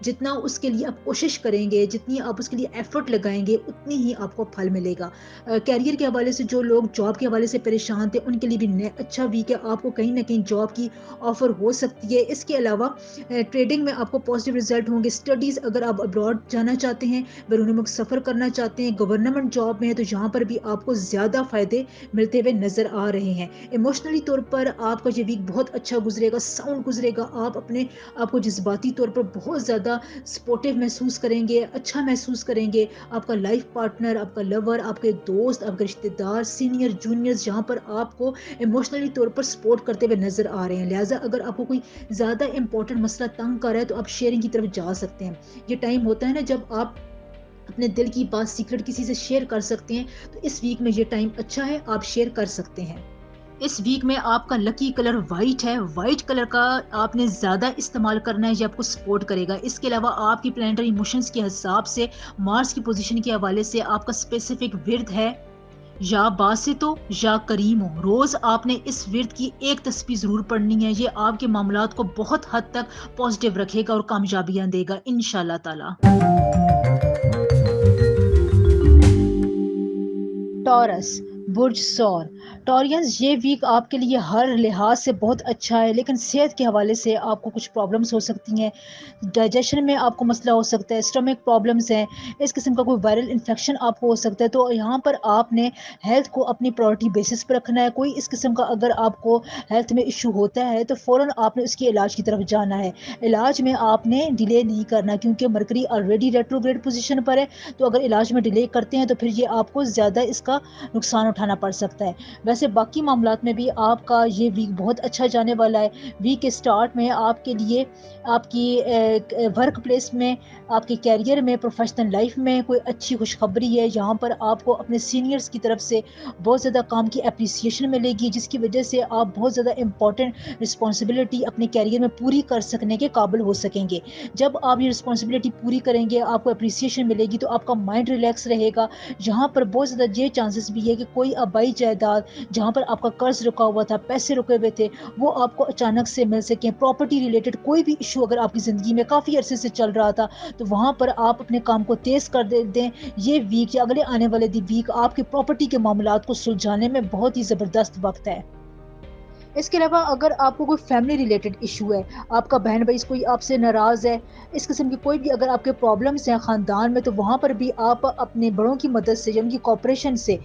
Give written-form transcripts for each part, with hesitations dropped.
جتنا اس کے لیے آپ کوشش کریں گے، جتنی آپ اس کے لیے ایفرٹ لگائیں گے، اتنی ہی آپ کو پھل ملے گا۔ کیریئر کے حوالے سے جو لوگ جاب کے حوالے سے پریشان تھے، ان کے لیے بھی اچھا ویک ہے، آپ کو کہیں نہ کہیں جاب کی آفر ہو سکتی ہے۔ اس کے علاوہ ٹریڈنگ میں آپ کو پازیٹیو رزلٹ ہوں گے۔ اسٹڈیز اگر آپ ابراڈ جانا چاہتے ہیں، بیرون ملک سفر کرنا چاہتے ہیں، گورنمنٹ جاب میں ہے، تو یہاں پر بھی آپ کو زیادہ فائدے ملتے ہوئے نظر آ رہے ہیں۔ ایموشنلی طور پر آپ کا یہ ویک بہت اچھا گزرے گا، ساؤنڈ گزرے گا۔ آپ اپنے آپ کو جذباتی طور پر بہت زیادہ سپورٹیو محسوس کریں گے، اچھا محسوس کریں گے۔ آپ کا لائف پارٹنر، آپ کا لور، آپ کے دوست، آپ کے رشتے دار، سینئر جونیئرز جہاں پر آپ کو ایموشنلی طور پر سپورٹ کرتے ہوئے نظر آ رہے ہیں۔ لہٰذا اگر آپ کو کوئی زیادہ امپورٹنٹ مسئلہ تنگ کر رہا ہے تو آپ شیئرنگ کی طرف جا سکتے ہیں۔ یہ ٹائم ہوتا ہے نا جب آپ اپنے دل کی بات سیکرٹ کسی سے شیئر کر سکتے ہیں، تو اس ویک میں یہ ٹائم اچھا ہے، آپ شیئر کر سکتے ہیں۔ اس ویک میں آپ کا لکی کلر وائٹ ہے، وائٹ کلر کا آپ نے زیادہ استعمال کرنا ہے، یہ آپ کو سپورٹ کرے گا۔ اس کے علاوہ آپ کی پلانٹری ایموشنز کے حساب سے مارس کی پوزیشن کے حوالے سے آپ کا اسپیسیفک ورد ہے یا باسط ہو یا کریم ہو۔ روز آپ نے اس ورد کی ایک تسبیح ضرور پڑھنی ہے، یہ آپ کے معاملات کو بہت حد تک پازیٹیو رکھے گا اور کامیابیاں دے گا انشاءاللہ تعالی۔ ٹورس، برج سور، ٹورینز، یہ ویک آپ کے لیے ہر لحاظ سے بہت اچھا ہے، لیکن صحت کے حوالے سے آپ کو کچھ پرابلمس ہو سکتی ہیں۔ ڈائجیشن میں آپ کو مسئلہ ہو سکتا ہے، اسٹمک پرابلمس ہیں، اس قسم کا کوئی وائرل انفیکشن آپ کو ہو سکتا ہے۔ تو یہاں پر آپ نے ہیلتھ کو اپنی پرائورٹی بیسس پہ رکھنا ہے۔ کوئی اس قسم کا اگر آپ کو ہیلتھ میں ایشو ہوتا ہے تو فوراً آپ نے اس کے علاج کی طرف جانا ہے۔ علاج میں آپ نے ڈیلے نہیں کرنا، کیونکہ مرکری آلریڈی ریٹروگریڈ پوزیشن پر ہے، تو اگر علاج میں ڈیلے کرتے ہیں تو پھر یہ آپ کو زیادہ اس کا نقصان اٹھانا پڑ سکتا ہے۔ ویسے باقی معاملات میں بھی آپ کا یہ ویک بہت اچھا جانے والا ہے۔ ویک کے سٹارٹ میں آپ کے لیے آپ کی ورک پلیس میں، آپ کے کیریئر میں، پروفیشنل لائف میں کوئی اچھی خوشخبری ہے۔ یہاں پر آپ کو اپنے سینئرز کی طرف سے بہت زیادہ کام کی اپریسیشن ملے گی، جس کی وجہ سے آپ بہت زیادہ امپورٹنٹ رسپانسبلٹی اپنے کیریئر میں پوری کر سکنے کے قابل ہو سکیں گے۔ جب آپ یہ رسپانسبلٹی پوری کریں گے، آپ کو اپریسیشن ملے گی، تو آپ کا مائنڈ ریلیکس رہے گا۔ یہاں پر بہت زیادہ یہ چانسز بھی ہے کہ کوئی آبائی جائیداد جہاں پر آپ کا قرض رکا ہوا تھا، پیسے رکے ہوئے تھے، وہ آپ کو اچانک سے مل سکیں۔ پراپرٹی ریلیٹڈ کوئی بھی ایشو اگر آپ کی زندگی میں کافی عرصے سے چل رہا تھا، تو وہاں پر آپ اپنے کام کو تیز کر دیں۔ یہ ویک یا اگلے آنے والے ویک آپ کے پراپرٹی کے معاملات کو سلجھانے میں بہت ہی زبردست وقت ہے۔ اس کے علاوہ اگر آپ کو کوئی فیملی ریلیٹڈ ایشو ہے، آپ کا بہن بھائی کوئی آپ سے ناراض ہے، اس قسم کی کوئی بھی اگر آپ کے پرابلمس ہیں خاندان میں، تو وہاں پر بھی آپ اپنے بڑوں کی مدد سے یا ان کی کوآپریشن سے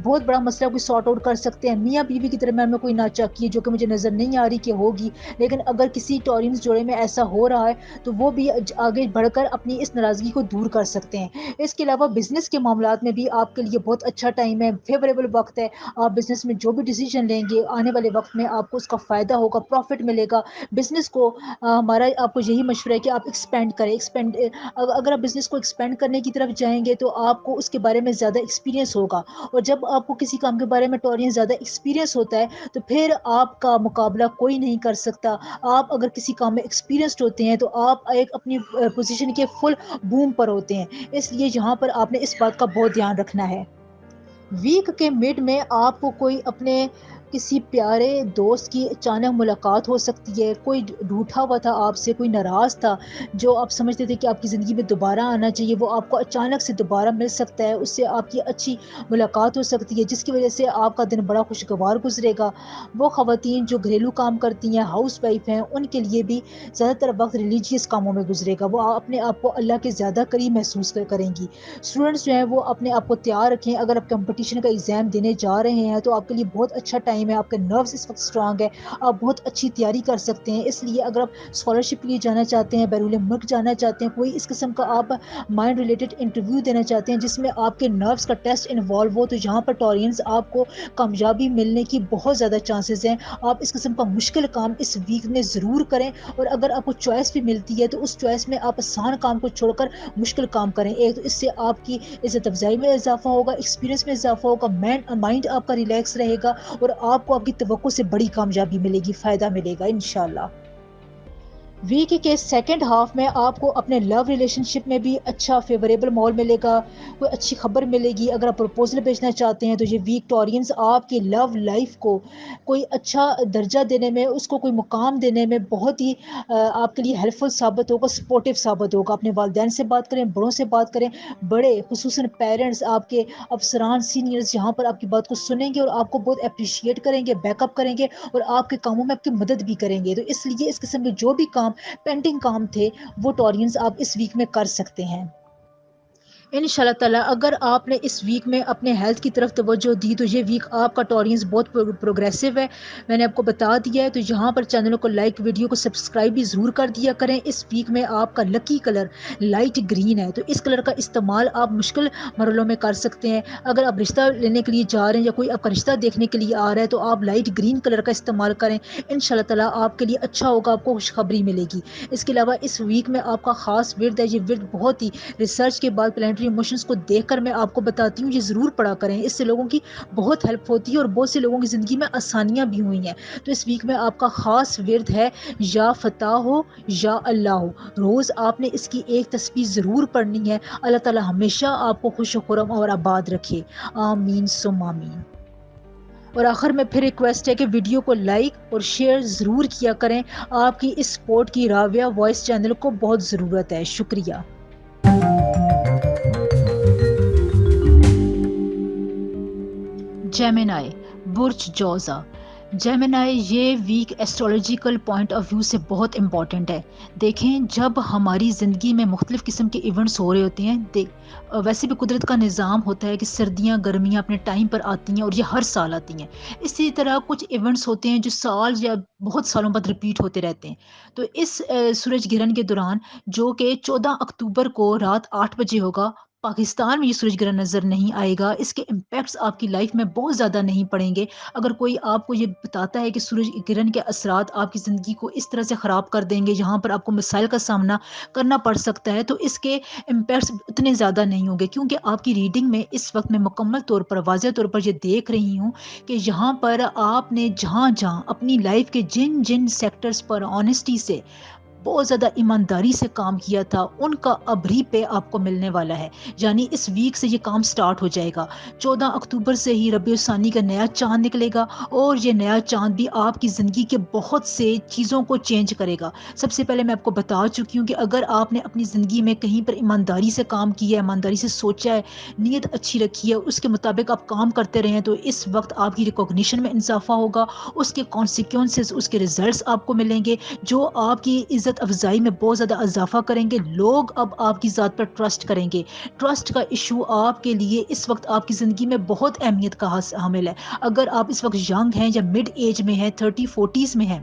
بہت بڑا مسئلہ کوئی سارٹ آؤٹ کر سکتے ہیں۔ میاں بیوی کی درمیان میں کوئی ناچاکی ہے جو کہ مجھے نظر نہیں آ رہی کہ ہوگی، لیکن اگر کسی ٹورینز جوڑے میں ایسا ہو رہا ہے تو وہ بھی آگے بڑھ کر اپنی اس ناراضگی کو دور کر سکتے ہیں۔ اس کے علاوہ بزنس کے معاملات میں بھی آپ کے لیے بہت اچھا ٹائم ہے، فیوریبل وقت ہے۔ آپ بزنس میں جو بھی ڈیسیجن لیں گے آنے والے وقت میں آپ کو اس کا فائدہ ہوگا، پروفٹ ملے گا۔ بزنس کو ہمارا آپ کو یہی مشورہ ہے کہ آپ ایکسپینڈ کریں۔ اگر آپ بزنس کو ایکسپینڈ کرنے کی طرف جائیں گے تو آپ کو اس کے بارے میں زیادہ ایکسپیرینس ہوگا، اور جب آپ کو کسی کام کے بارے میں ٹورین زیادہ ایکسپیرینس ہوتا ہے تو پھر آپ کا مقابلہ کوئی نہیں کر سکتا۔ آپ اگر کسی کام میں ایکسپیرینسڈ ہوتے ہیں تو آپ ایک اپنی پوزیشن کے فل بوم پر ہوتے ہیں، اس لیے یہاں پر آپ نے اس بات کا بہت دھیان رکھنا ہے۔ ویک کے مڈ میں آپ کو کوئی اپنے کسی پیارے دوست کی اچانک ملاقات ہو سکتی ہے۔ کوئی روٹھا ہوا تھا آپ سے، کوئی ناراض تھا جو آپ سمجھتے تھے کہ آپ کی زندگی میں دوبارہ آنا چاہیے، وہ آپ کو اچانک سے دوبارہ مل سکتا ہے، اس سے آپ کی اچھی ملاقات ہو سکتی ہے، جس کی وجہ سے آپ کا دن بڑا خوشگوار گزرے گا۔ وہ خواتین جو گھریلو کام کرتی ہیں، ہاؤس وائف ہیں، ان کے لیے بھی زیادہ تر وقت ریلیجیس کاموں میں گزرے گا، وہ اپنے آپ کو اللہ کے زیادہ قریب محسوس کریں گی۔ اسٹوڈنٹس جو ہیں وہ اپنے آپ کو تیار رکھیں، اگر آپ کمپٹیشن کا ایگزام دینے جا رہے ہیں تو آپ کے لیے بہت اچھا ٹائم ہے، آپ کے نروس اس وقت اسٹرانگ ہے، آپ بہت اچھی تیاری کر سکتے ہیں۔ اس لیے اگر آپ اسکالرشپ کے لیے جانا چاہتے ہیں، بیرون ملک جانا چاہتے ہیں، کوئی اس قسم کا آپ مائنڈ ریلیٹڈ انٹرویو دینا چاہتے ہیں جس میں آپ کے نروس کا ٹیسٹ انوالو ہو، تو یہاں پر ٹورینز آپ کو کامیابی ملنے کی بہت زیادہ چانسز ہیں۔ آپ اس قسم کا مشکل کام اس ویک میں ضرور کریں، اور اگر آپ کو چوائس بھی ملتی ہے تو اس چوائس میں آپ آسان کام کو چھوڑ کر مشکل کام کریں۔ ایک تو اس سے آپ کی عزت افزائی میں اضافہ ہوگا، ایکسپیرینس میں اضافہ ہوگا، مائنڈ آپ کا ریلیکس رہے گا، اور آپ کو آپ کی توقع سے بڑی کامیابی ملے گی، فائدہ ملے گا انشاءاللہ۔ ویک کے سیکنڈ ہاف میں آپ کو اپنے لو ریلیشن شپ میں بھی اچھا فیوریبل ماحول ملے گا، کوئی اچھی خبر ملے گی۔ اگر آپ پرپوزل بھیجنا چاہتے ہیں تو یہ ویک ٹورینز آپ کی لو لائف کو کوئی اچھا درجہ دینے میں، اس کو کوئی مقام دینے میں بہت ہی آپ کے لیے ہیلپ فل ثابت ہوگا، سپورٹیو ثابت ہوگا۔ اپنے والدین سے بات کریں، بڑوں سے بات کریں، بڑے خصوصاً پیرنٹس، آپ کے افسران، سینئرز جہاں پر آپ کی بات کو سنیں گے اور آپ کو بہت اپریشیٹ کریں گے، بیک اپ کریں گے اور آپ کے کاموں میں آپ کی مدد بھی کریں گے۔ تو اس لیے اس قسم کے جو بھی کام پینڈنگ کام تھے وہ ٹورینز آپ اس ویک میں کر سکتے ہیں ان شاء اللہ تعالیٰ۔ اگر آپ نے اس ویک میں اپنے ہیلتھ کی طرف توجہ دی تو یہ ویک آپ کا ٹورینز بہت پروگریسو ہے، میں نے آپ کو بتا دیا ہے۔ تو یہاں پر چینل کو لائک، ویڈیو کو سبسکرائب بھی ضرور کر دیا کریں۔ اس ویک میں آپ کا لکی کلر لائٹ گرین ہے، تو اس کلر کا استعمال آپ مشکل مرحلوں میں کر سکتے ہیں۔ اگر آپ رشتہ لینے کے لیے جا رہے ہیں یا کوئی آپ کا رشتہ دیکھنے کے لیے آ رہا ہے تو آپ لائٹ گرین کلر کا استعمال کریں، ان شاء اللہ تعالیٰ آپ کے لیے اچھا ہوگا، آپ کو خوشخبری ملے گی۔ اس کے علاوہ اس ویک میں آپ کا خاص ورد ہے، یہ ورد بہت ہی ریسرچ کے بعد پلانٹری ایموشنز کو دیکھ کر میں آپ کو بتاتی ہوں، یہ ضرور پڑھا کریں، اس سے لوگوں کی بہت ہیلپ ہوتی ہے اور بہت سے لوگوں کی زندگی میں آسانیاں بھی ہوئی ہیں۔ تو اس ویک میں آپ کا خاص ورد ہے یا فتح ہو یا اللہ ہو، روز آپ نے اس کی ایک تسبیح ضرور پڑھنی ہے۔ اللہ تعالیٰ ہمیشہ آپ کو خوش و خرم اور آباد رکھے، آمین ثم آمین۔ اور آخر میں پھر ریکویسٹ ہے کہ ویڈیو کو لائک اور شیئر ضرور کیا کریں، آپ کی اس سپورٹ کی راویہ وائس چینل کو بہت ضرورت ہے۔ شکریہ۔ جیمنائی، برج جوزا۔ جیمنائی یہ ویک ایسٹرولوجیکل پوائنٹ آف ویو سے بہت امپورٹنٹ ہے۔ دیکھیں جب ہماری زندگی میں مختلف قسم کے ایونٹس ہو رہے ہوتے ہیں، ویسے بھی قدرت کا نظام ہوتا ہے کہ سردیاں گرمیاں اپنے ٹائم پر آتی ہیں اور یہ ہر سال آتی ہیں۔ اسی طرح کچھ ایونٹس ہوتے ہیں جو سال یا بہت سالوں بعد ریپیٹ ہوتے رہتے ہیں۔ تو اس سورج گرہن کے دوران جو کہ 14 اکتوبر کو رات 8 بجے ہوگا، پاکستان میں یہ سورج گرہن نظر نہیں آئے گا، اس کے امپیکٹس آپ کی لائف میں بہت زیادہ نہیں پڑیں گے۔ اگر کوئی آپ کو یہ بتاتا ہے کہ سورج گرہن کے اثرات آپ کی زندگی کو اس طرح سے خراب کر دیں گے، جہاں پر آپ کو مسائل کا سامنا کرنا پڑ سکتا ہے، تو اس کے امپیکٹس اتنے زیادہ نہیں ہوں گے، کیونکہ آپ کی ریڈنگ میں اس وقت میں مکمل طور پر واضح طور پر یہ دیکھ رہی ہوں کہ یہاں پر آپ نے جہاں جہاں اپنی لائف کے جن جن سیکٹرز پر آنیسٹی سے بہت زیادہ ایمانداری سے کام کیا تھا، ان کا ابری پہ آپ کو ملنے والا ہے۔ یعنی اس ویک سے یہ کام سٹارٹ ہو جائے گا۔ 14 اکتوبر سے ہی ربیع الثانی کا نیا چاند نکلے گا اور یہ نیا چاند بھی آپ کی زندگی کے بہت سے چیزوں کو چینج کرے گا۔ سب سے پہلے میں آپ کو بتا چکی ہوں کہ اگر آپ نے اپنی زندگی میں کہیں پر ایمانداری سے کام کیا ہے، ایمانداری سے سوچا ہے، نیت اچھی رکھی ہے، اس کے مطابق آپ کام کرتے رہے ہیں، تو اس وقت آپ کی ریکوگنیشن میں اضافہ ہوگا، اس کے کانسیکوینسز، اس کے ریزلٹس آپ کو ملیں گے جو آپ کی عزت افزائی میں بہت زیادہ اضافہ کریں گے۔ لوگ اب آپ کی ذات پر ٹرسٹ کریں گے۔ ٹرسٹ کا ایشو آپ کے لیے اس وقت آپ کی زندگی میں بہت اہمیت کا حامل ہے۔ اگر آپ اس وقت ینگ ہیں یا مڈ ایج میں ہیں، 30 40s میں ہیں،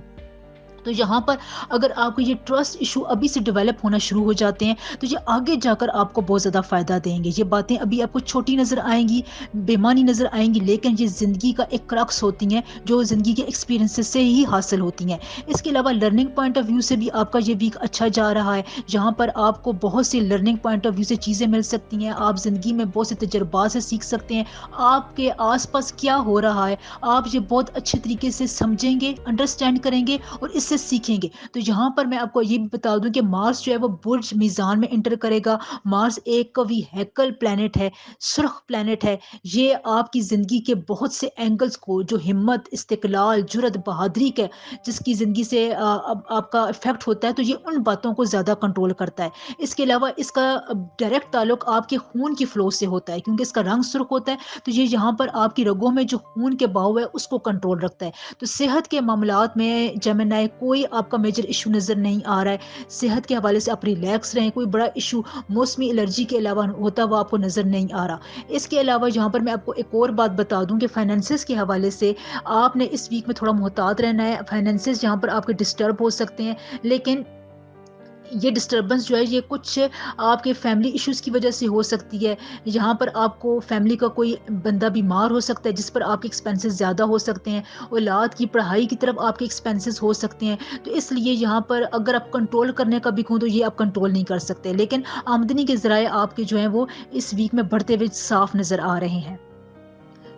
تو یہاں پر اگر آپ کو یہ ٹرسٹ ایشو ابھی سے ڈیولپ ہونا شروع ہو جاتے ہیں تو یہ آگے جا کر آپ کو بہت زیادہ فائدہ دیں گے۔ یہ باتیں ابھی آپ کو چھوٹی نظر آئیں گی، بےمانی نظر آئیں گی، لیکن یہ زندگی کا ایک کرکس ہوتی ہیں جو زندگی کے ایکسپیرینس سے ہی حاصل ہوتی ہیں۔ اس کے علاوہ لرننگ پوائنٹ آف ویو سے بھی آپ کا یہ ویک اچھا جا رہا ہے، جہاں پر آپ کو بہت سی لرننگ پوائنٹ آف ویو سے چیزیں مل سکتی ہیں، آپ زندگی میں بہت سے تجربات سے سیکھ سکتے ہیں، آپ کے آس پاس کیا ہو رہا ہے آپ یہ بہت اچھے طریقے سے سمجھیں گے، انڈرسٹینڈ کریں گے اور اس سے سیکھیں گے۔ تو یہاں پر میں آپ کو یہ بھی بتا دوں کہ مارس جو ہے وہ برج میزان میں انٹر کرے گا۔ مارس ایک قوی ہیکل پلانٹ ہے، سرخ پلانٹ ہے، یہ آپ کی زندگی کے بہت سے اینگلز کو، جو ہمت، استقلال، جرأت، بہادری کے جس کی زندگی سے آپ کا افیکٹ ہوتا ہے، تو یہ ان باتوں کو زیادہ کنٹرول کرتا ہے۔ اس کے علاوہ اس کا ڈائریکٹ تعلق آپ کے خون کی فلو سے ہوتا ہے، کیونکہ اس کا رنگ سرخ ہوتا ہے، تو یہ یہاں پر آپ کی رگوں میں جو خون کے بہاؤ ہے اس کو کنٹرول رکھتا ہے۔ تو صحت کے معاملات میں جیمنائی کوئی آپ کا میجر ایشو نظر نہیں آ رہا ہے، صحت کے حوالے سے آپ ریلیکس رہیں، کوئی بڑا ایشو موسمی الرجی کے علاوہ ہوتا ہوا آپ کو نظر نہیں آ رہا۔ اس کے علاوہ یہاں پر میں آپ کو ایک اور بات بتا دوں کہ فائنینسز کے حوالے سے آپ نے اس ویک میں تھوڑا محتاط رہنا ہے۔ فائنینسز یہاں پر آپ کے ڈسٹرب ہو سکتے ہیں، لیکن یہ ڈسٹربنس جو ہے یہ کچھ آپ کے فیملی ایشوز کی وجہ سے ہو سکتی ہے۔ یہاں پر آپ کو فیملی کا کوئی بندہ بیمار ہو سکتا ہے جس پر آپ کے ایکسپینسز زیادہ ہو سکتے ہیں، اولاد کی پڑھائی کی طرف آپ کے ایکسپینسز ہو سکتے ہیں، تو اس لیے یہاں پر اگر آپ کنٹرول کرنے کا بھی کہوں تو یہ آپ کنٹرول نہیں کر سکتے، لیکن آمدنی کے ذرائع آپ کے جو ہیں وہ اس ویک میں بڑھتے ہوئے صاف نظر آ رہے ہیں۔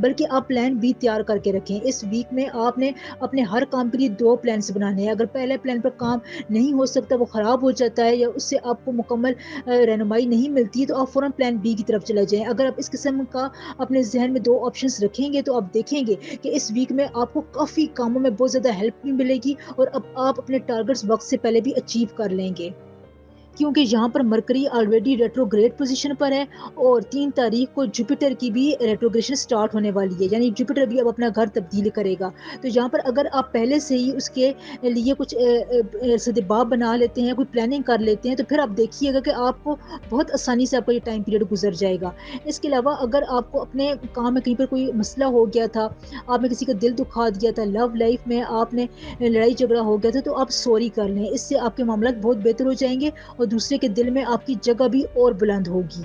بلکہ آپ پلان بی تیار کر کے رکھیں. اس ویک میں آپ نے اپنے ہر کام کے لیے 2 پلانس بنانے ہیں. اگر پہلے پلان پر کام نہیں ہو سکتا، وہ خراب ہو جاتا ہے یا اس سے آپ کو مکمل رہنمائی نہیں ملتی ہے، تو آپ فوراً پلان بی کی طرف چلے جائیں. اگر آپ اس قسم کا اپنے ذہن میں 2 آپشنس رکھیں گے تو آپ دیکھیں گے کہ اس ویک میں آپ کو کافی کاموں میں بہت زیادہ ہیلپ بھی ملے گی اور اب آپ اپنے ٹارگٹس وقت سے پہلے بھی اچیو کر لیں گے، کیونکہ یہاں پر مرکری آلریڈی ریٹروگریڈ پوزیشن پر ہے اور 3 تاریخ کو جوپیٹر کی بھی ریٹروگریشن سٹارٹ ہونے والی ہے، یعنی جوپیٹر بھی اب اپنا گھر تبدیل کرے گا. تو یہاں پر اگر آپ پہلے سے ہی اس کے لیے کچھ سدباب بنا لیتے ہیں، کوئی پلاننگ کر لیتے ہیں، تو پھر آپ دیکھیے گا کہ آپ کو بہت آسانی سے آپ کا یہ ٹائم پیریڈ گزر جائے گا. اس کے علاوہ اگر آپ کو اپنے کام میں کہیں پر کوئی مسئلہ ہو گیا تھا، آپ نے کسی کا دل دکھا دیا تھا، لو لائف میں آپ نے لڑائی جھگڑا ہو گیا تھا، تو آپ سوری کر لیں. اس سے آپ کے معاملات بہت بہتر ہو جائیں گے اور دوسرے کے دل میں آپ کی جگہ بھی اور بلند ہوگی.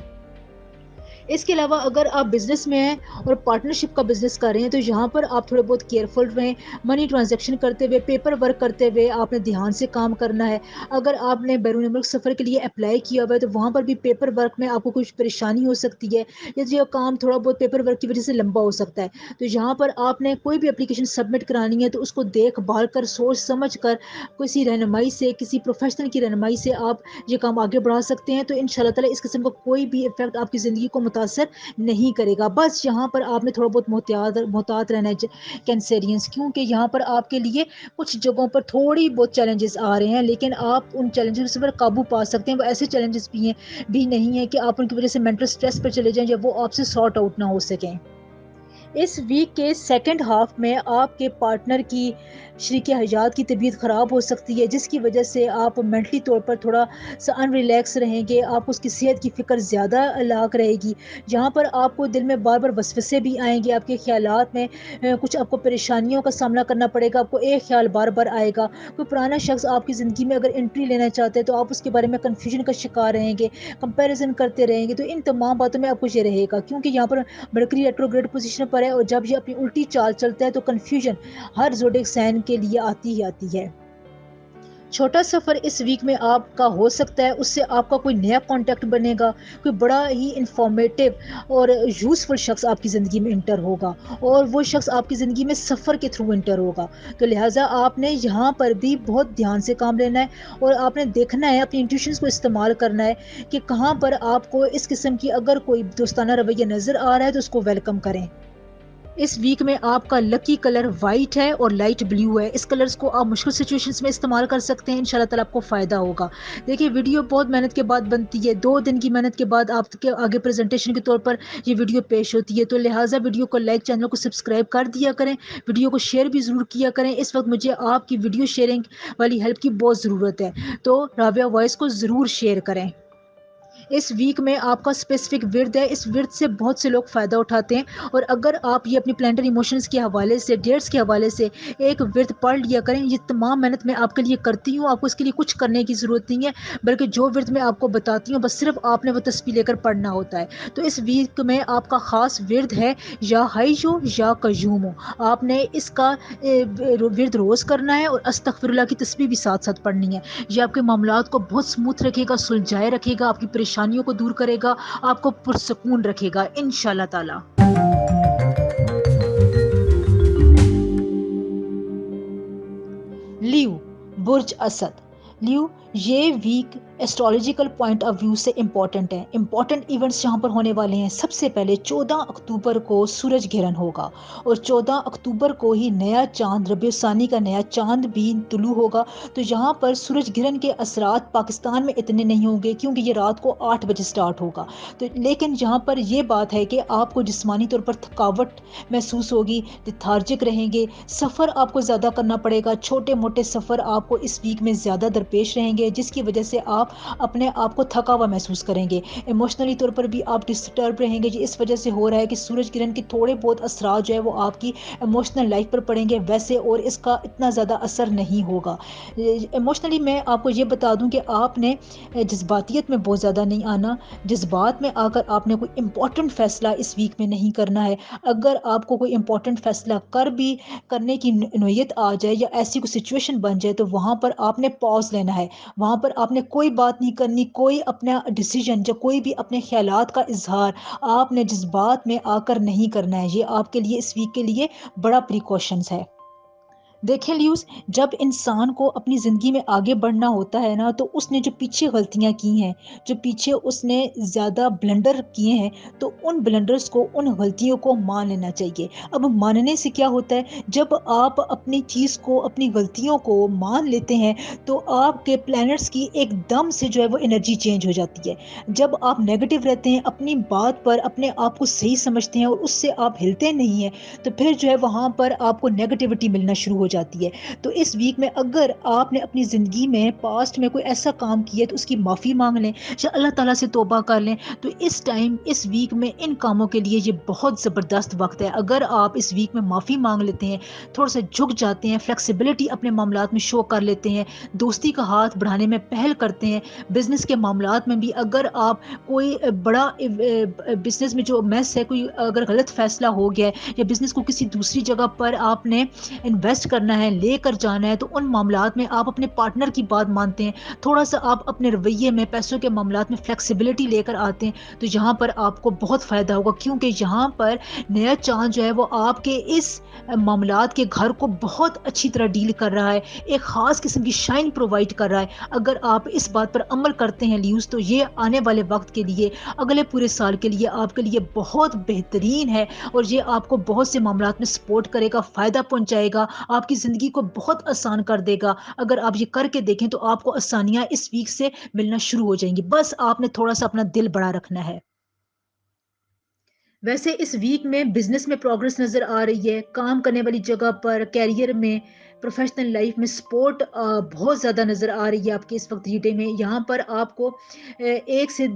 اس کے علاوہ اگر آپ بزنس میں ہیں اور پارٹنرشپ کا بزنس کر رہے ہیں تو یہاں پر آپ تھوڑے بہت کیئرفل رہیں. منی ٹرانزیکشن کرتے ہوئے، پیپر ورک کرتے ہوئے آپ نے دھیان سے کام کرنا ہے. اگر آپ نے بیرون ملک سفر کے لیے اپلائی کیا ہوا ہے تو وہاں پر بھی پیپر ورک میں آپ کو کچھ پریشانی ہو سکتی ہے، یا جو کام تھوڑا بہت پیپر ورک کی وجہ سے لمبا ہو سکتا ہے. تو یہاں پر آپ نے کوئی بھی اپلیکیشن سبمٹ کرانی ہے تو اس کو دیکھ بھال کر، سوچ سمجھ کر، کسی رہنمائی سے، کسی پروفیشنل کی رہنمائی سے آپ یہ کام آگے بڑھا سکتے ہیں. تو ان شاء اللہ تعالیٰ اس قسم کا کوئی بھی افیکٹ آپ کی زندگی کو متاثر نہیں کرے گا. بس یہاں پر آپ نے تھوڑا بہت محتاط رہنا ہے کینسیرینس، کیونکہ یہاں پر آپ کے لیے کچھ جگہوں پر تھوڑی بہت چیلنجز آ رہے ہیں، لیکن آپ ان چیلنجز پر قابو پا سکتے ہیں. وہ ایسے چیلنجز بھی نہیں ہیں کہ آپ ان کی وجہ سے مینٹل اسٹریس پر چلے جائیں یا وہ آپ سے سارٹ آؤٹ نہ ہو سکیں. اس ویک کے سیکنڈ ہاف میں آپ کے پارٹنر کی، شریک حیات کی طبیعت خراب ہو سکتی ہے، جس کی وجہ سے آپ مینٹلی طور پر تھوڑا سا ان ریلیکس رہیں گے. آپ اس کی صحت کی فکر زیادہ لاحق رہے گی. یہاں پر آپ کو دل میں بار بار وسوسے بھی آئیں گے. آپ کے خیالات میں کچھ آپ کو پریشانیوں کا سامنا کرنا پڑے گا. آپ کو ایک خیال بار بار آئے گا. کوئی پرانا شخص آپ کی زندگی میں اگر انٹری لینا چاہتے ہیں تو آپ اس کے بارے میں کنفیوژن کا شکار رہیں گے، کمپیریزن کرتے رہیں گے. تو ان تمام باتوں میں آپ کو یہ رہے گا، کیونکہ یہاں پر مرکری ریٹروگریڈ پوزیشن پر ہے اور جب یہ اپنی الٹی چال چلتا ہے تو کنفیوژن ہر زوڈیک سائن کے لیے آتی ہی آتی ہے. چھوٹا سفر اس ویک میں آپ کا ہو سکتا ہے، اس سے آپ کا کوئی نیا کانٹیکٹ بنے گا، کوئی بڑا ہی انفارمیٹیو اور یوزفل شخص آپ کی زندگی میں انٹر ہوگا، اور وہ شخص آپ کی زندگی میں سفر کے تھرو انٹر ہوگا. تو لہٰذا آپ نے یہاں پر بھی بہت دھیان سے کام لینا ہے اور آپ نے دیکھنا ہے، اپنی انٹیوشنز کو استعمال کرنا ہے کہ کہاں پر آپ کو اس قسم کی اگر کوئی دوستانہ رویہ نظر آ رہا ہے تو اس کو ویلکم کریں. اس ویک میں آپ کا لکی کلر وائٹ ہے اور لائٹ بلیو ہے. اس کلرز کو آپ مشکل سچویشنز میں استعمال کر سکتے ہیں. انشاءاللہ تعالیٰ آپ کو فائدہ ہوگا. دیکھیے ویڈیو بہت محنت کے بعد بنتی ہے، 2 دن کی محنت کے بعد آپ کے آگے پریزنٹیشن کے طور پر یہ ویڈیو پیش ہوتی ہے. تو لہٰذا ویڈیو کو لائک، چینل کو سبسکرائب کر دیا کریں، ویڈیو کو شیئر بھی ضرور کیا کریں. اس وقت مجھے آپ کی ویڈیو شیئرنگ والی ہیلپ کی بہت ضرورت ہے، تو راویہ وائس کو ضرور شیئر کریں. اس ویک میں آپ کا اسپیسیفک ورد ہے. اس ورد سے بہت سے لوگ فائدہ اٹھاتے ہیں، اور اگر آپ یہ اپنی پلانٹر ایموشنز کے حوالے سے، ڈیٹس کے حوالے سے ایک ورد پڑھ لیا کریں. یہ تمام محنت میں آپ کے لیے کرتی ہوں، آپ کو اس کے لیے کچھ کرنے کی ضرورت نہیں ہے، بلکہ جو ورد میں آپ کو بتاتی ہوں بس صرف آپ نے وہ تسبیح لے کر پڑھنا ہوتا ہے. تو اس ویک میں آپ کا خاص ورد ہے یا حیّو یا قیوم. آپ نے اس کا ورد روز کرنا ہے اور استغفر اللہ کی تسبیح بھی ساتھ ساتھ پڑھنی ہے. یہ آپ کے معاملات کو بہت سموتھ رکھے گا، سلجھائے رکھے گا، آپ کی پریشانیوں کو دور کرے گا، آپ کو پرسکون رکھے گا انشاءاللہ تعالی. لیو، برج اسد. لیو، یہ ویک ایسٹرولوجیکل پوائنٹ آف ویو سے امپورٹنٹ ہے. امپورٹنٹ ایونٹس یہاں پر ہونے والے ہیں. سب سے پہلے 14 اکتوبر کو سورج گرہن ہوگا، اور 14 اکتوبر کو ہی نیا چاند، ربیع الثانی کا نیا چاند بھی طلوع ہوگا. تو یہاں پر سورج گرہن کے اثرات پاکستان میں اتنے نہیں ہوں گے، کیونکہ یہ رات کو 8 بجے سٹارٹ ہوگا. تو لیکن یہاں پر یہ بات ہے کہ آپ کو جسمانی طور پر تھکاوٹ محسوس ہوگی، لیتھارجک رہیں گے، سفر آپ کو زیادہ کرنا پڑے گا. چھوٹے موٹے سفر آپ کو اس ویک میں زیادہ درپیش رہیں گے، جس کی وجہ سے آپ اپنے آپ کو تھکا ہوا محسوس کریں گے. ایموشنلی طور پر بھی آپ ڈسٹرب رہیں گے. یہ اس وجہ سے ہو رہا ہے کہ سورج گرہن کے تھوڑے بہت اثرات جو ہے وہ آپ کی ایموشنل لائف پر پڑیں گے ویسے، اور اس کا اتنا زیادہ اثر نہیں ہوگا. ایموشنلی میں آپ کو یہ بتا دوں کہ آپ نے جذباتیت میں بہت زیادہ نہیں آنا. جذبات میں آ کر آپ نے کوئی امپورٹنٹ فیصلہ اس ویک میں نہیں کرنا ہے. اگر آپ کو کوئی امپورٹنٹ فیصلہ کرنے کی نوعیت آ جائے یا ایسی کوئی سچویشن بن جائے تو وہاں پر آپ نے پاز لینا ہے. وہاں پر آپ نے کوئی بات نہیں کرنی، کوئی اپنا ڈیسیجن یا کوئی بھی اپنے خیالات کا اظہار آپ نے جذبات میں آ کر نہیں کرنا ہے. یہ آپ کے لیے اس ویک کے لیے بڑا پریکاشنز ہے. دیکھیں لیوز، جب انسان کو اپنی زندگی میں آگے بڑھنا ہوتا ہے نا، تو اس نے جو پیچھے غلطیاں کی ہیں، جو پیچھے اس نے زیادہ بلنڈر کیے ہیں، تو ان بلنڈرز کو، ان غلطیوں کو مان لینا چاہیے. اب ماننے سے کیا ہوتا ہے، جب آپ اپنی چیز کو، اپنی غلطیوں کو مان لیتے ہیں تو آپ کے پلانٹس کی ایک دم سے جو ہے وہ انرجی چینج ہو جاتی ہے. جب آپ نیگیٹو رہتے ہیں، اپنی بات پر اپنے آپ کو صحیح سمجھتے ہیں اور اس سے آپ ہلتے نہیں ہیں، تو پھر جو ہے وہاں پر آپ کو نیگیٹیوٹی ملنا شروع ہو جاتی ہے. تو اس ویک میں اگر آپ نے اپنی زندگی میں پاسٹ میں کوئی ایسا کام کیا تو اس کی معافی مانگ لیں یا اللہ تعالیٰ سے توبہ کر لیں. تو اس ٹائم، اس ویک میں ان کاموں کے لیے یہ بہت زبردست وقت ہے. اگر آپ اس ویک میں معافی مانگ لیتے ہیں، تھوڑا سا جھک جاتے ہیں، فلیکسیبلٹی اپنے معاملات میں شو کر لیتے ہیں، دوستی کا ہاتھ بڑھانے میں پہل کرتے ہیں، بزنس کے معاملات میں بھی اگر آپ کوئی بڑا بزنس میں جو میس ہے، کوئی اگر غلط فیصلہ ہو گیا ہے یا بزنس کو کسی دوسری جگہ پر آپ نے انویسٹ کرنا ہے، لے کر جانا ہے، تو ان معاملات میں آپ اپنے پارٹنر کی بات مانتے ہیں، تھوڑا سا آپ اپنے رویے میں، پیسوں کے معاملات میں فلیکسیبلٹی لے کر آتے ہیں، تو یہاں پر آپ کو بہت فائدہ ہوگا. کیونکہ یہاں پر نیا چاند جو ہے وہ آپ کے اس معاملات کے گھر کو بہت اچھی طرح ڈیل کر رہا ہے، ایک خاص قسم کی شائن پرووائڈ کر رہا ہے. اگر آپ اس بات پر عمل کرتے ہیں لیوز، تو یہ آنے والے وقت کے لیے، اگلے پورے سال کے لیے آپ کے لیے بہت بہترین ہے، اور یہ آپ کو بہت سے معاملات میں سپورٹ کرے گا، فائدہ پہنچائے گا، آپ کی زندگی کو بہت آسان کر دے گا. اگر آپ یہ کر کے دیکھیں تو آپ کو آسانیاں اس ویک سے ملنا شروع ہو جائیں گی. بس آپ نے تھوڑا سا اپنا دل بڑا رکھنا ہے. ویسے اس ویک میں بزنس میں پروگرس نظر آ رہی ہے، کام کرنے والی جگہ پر، کیریئر میں، پروفیشنل لائف میں سپورٹ بہت زیادہ نظر آ رہی ہے آپ کے اس وقت ڈے میں. یہاں پر آپ کو ایک سے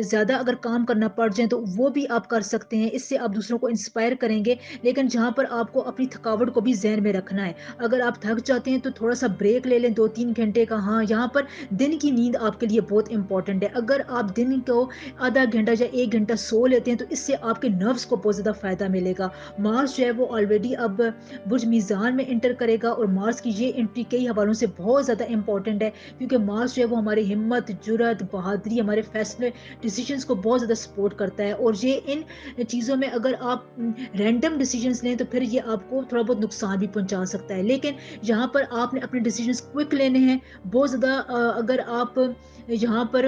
زیادہ اگر کام کرنا پڑ جائیں تو وہ بھی آپ کر سکتے ہیں، اس سے آپ دوسروں کو انسپائر کریں گے. لیکن جہاں پر آپ کو اپنی تھکاوٹ کو بھی ذہن میں رکھنا ہے. اگر آپ تھک جاتے ہیں تو تھوڑا سا بریک لے لیں 2-3 گھنٹے کا. ہاں، یہاں پر دن کی نیند آپ کے لیے بہت امپورٹنٹ ہے. اگر آپ دن کو آدھا گھنٹہ یا 1 گھنٹہ سو لیتے ہیں تو اس سے آپ کے نروس کو بہت زیادہ فائدہ ملے گا. مارس جو ہے وہ آلریڈی اب برج میزان میں انٹر کرے گا، اور مارس کی یہ انٹری کئی حوالوں سے بہت زیادہ امپورٹنٹ ہے، کیونکہ مارس جو ہے وہ ہماری ہمت، جرات، بہادری، ہمارے فیصلے، ڈیسیجنز کو بہت زیادہ سپورٹ کرتا ہے. اور یہ ان چیزوں میں اگر آپ رینڈم ڈیسیجنز لیں تو پھر یہ آپ کو تھوڑا بہت نقصان بھی پہنچا سکتا ہے. لیکن یہاں پر آپ نے اپنے ڈیسیجنز کوئک لینے ہیں. بہت زیادہ اگر آپ یہاں پر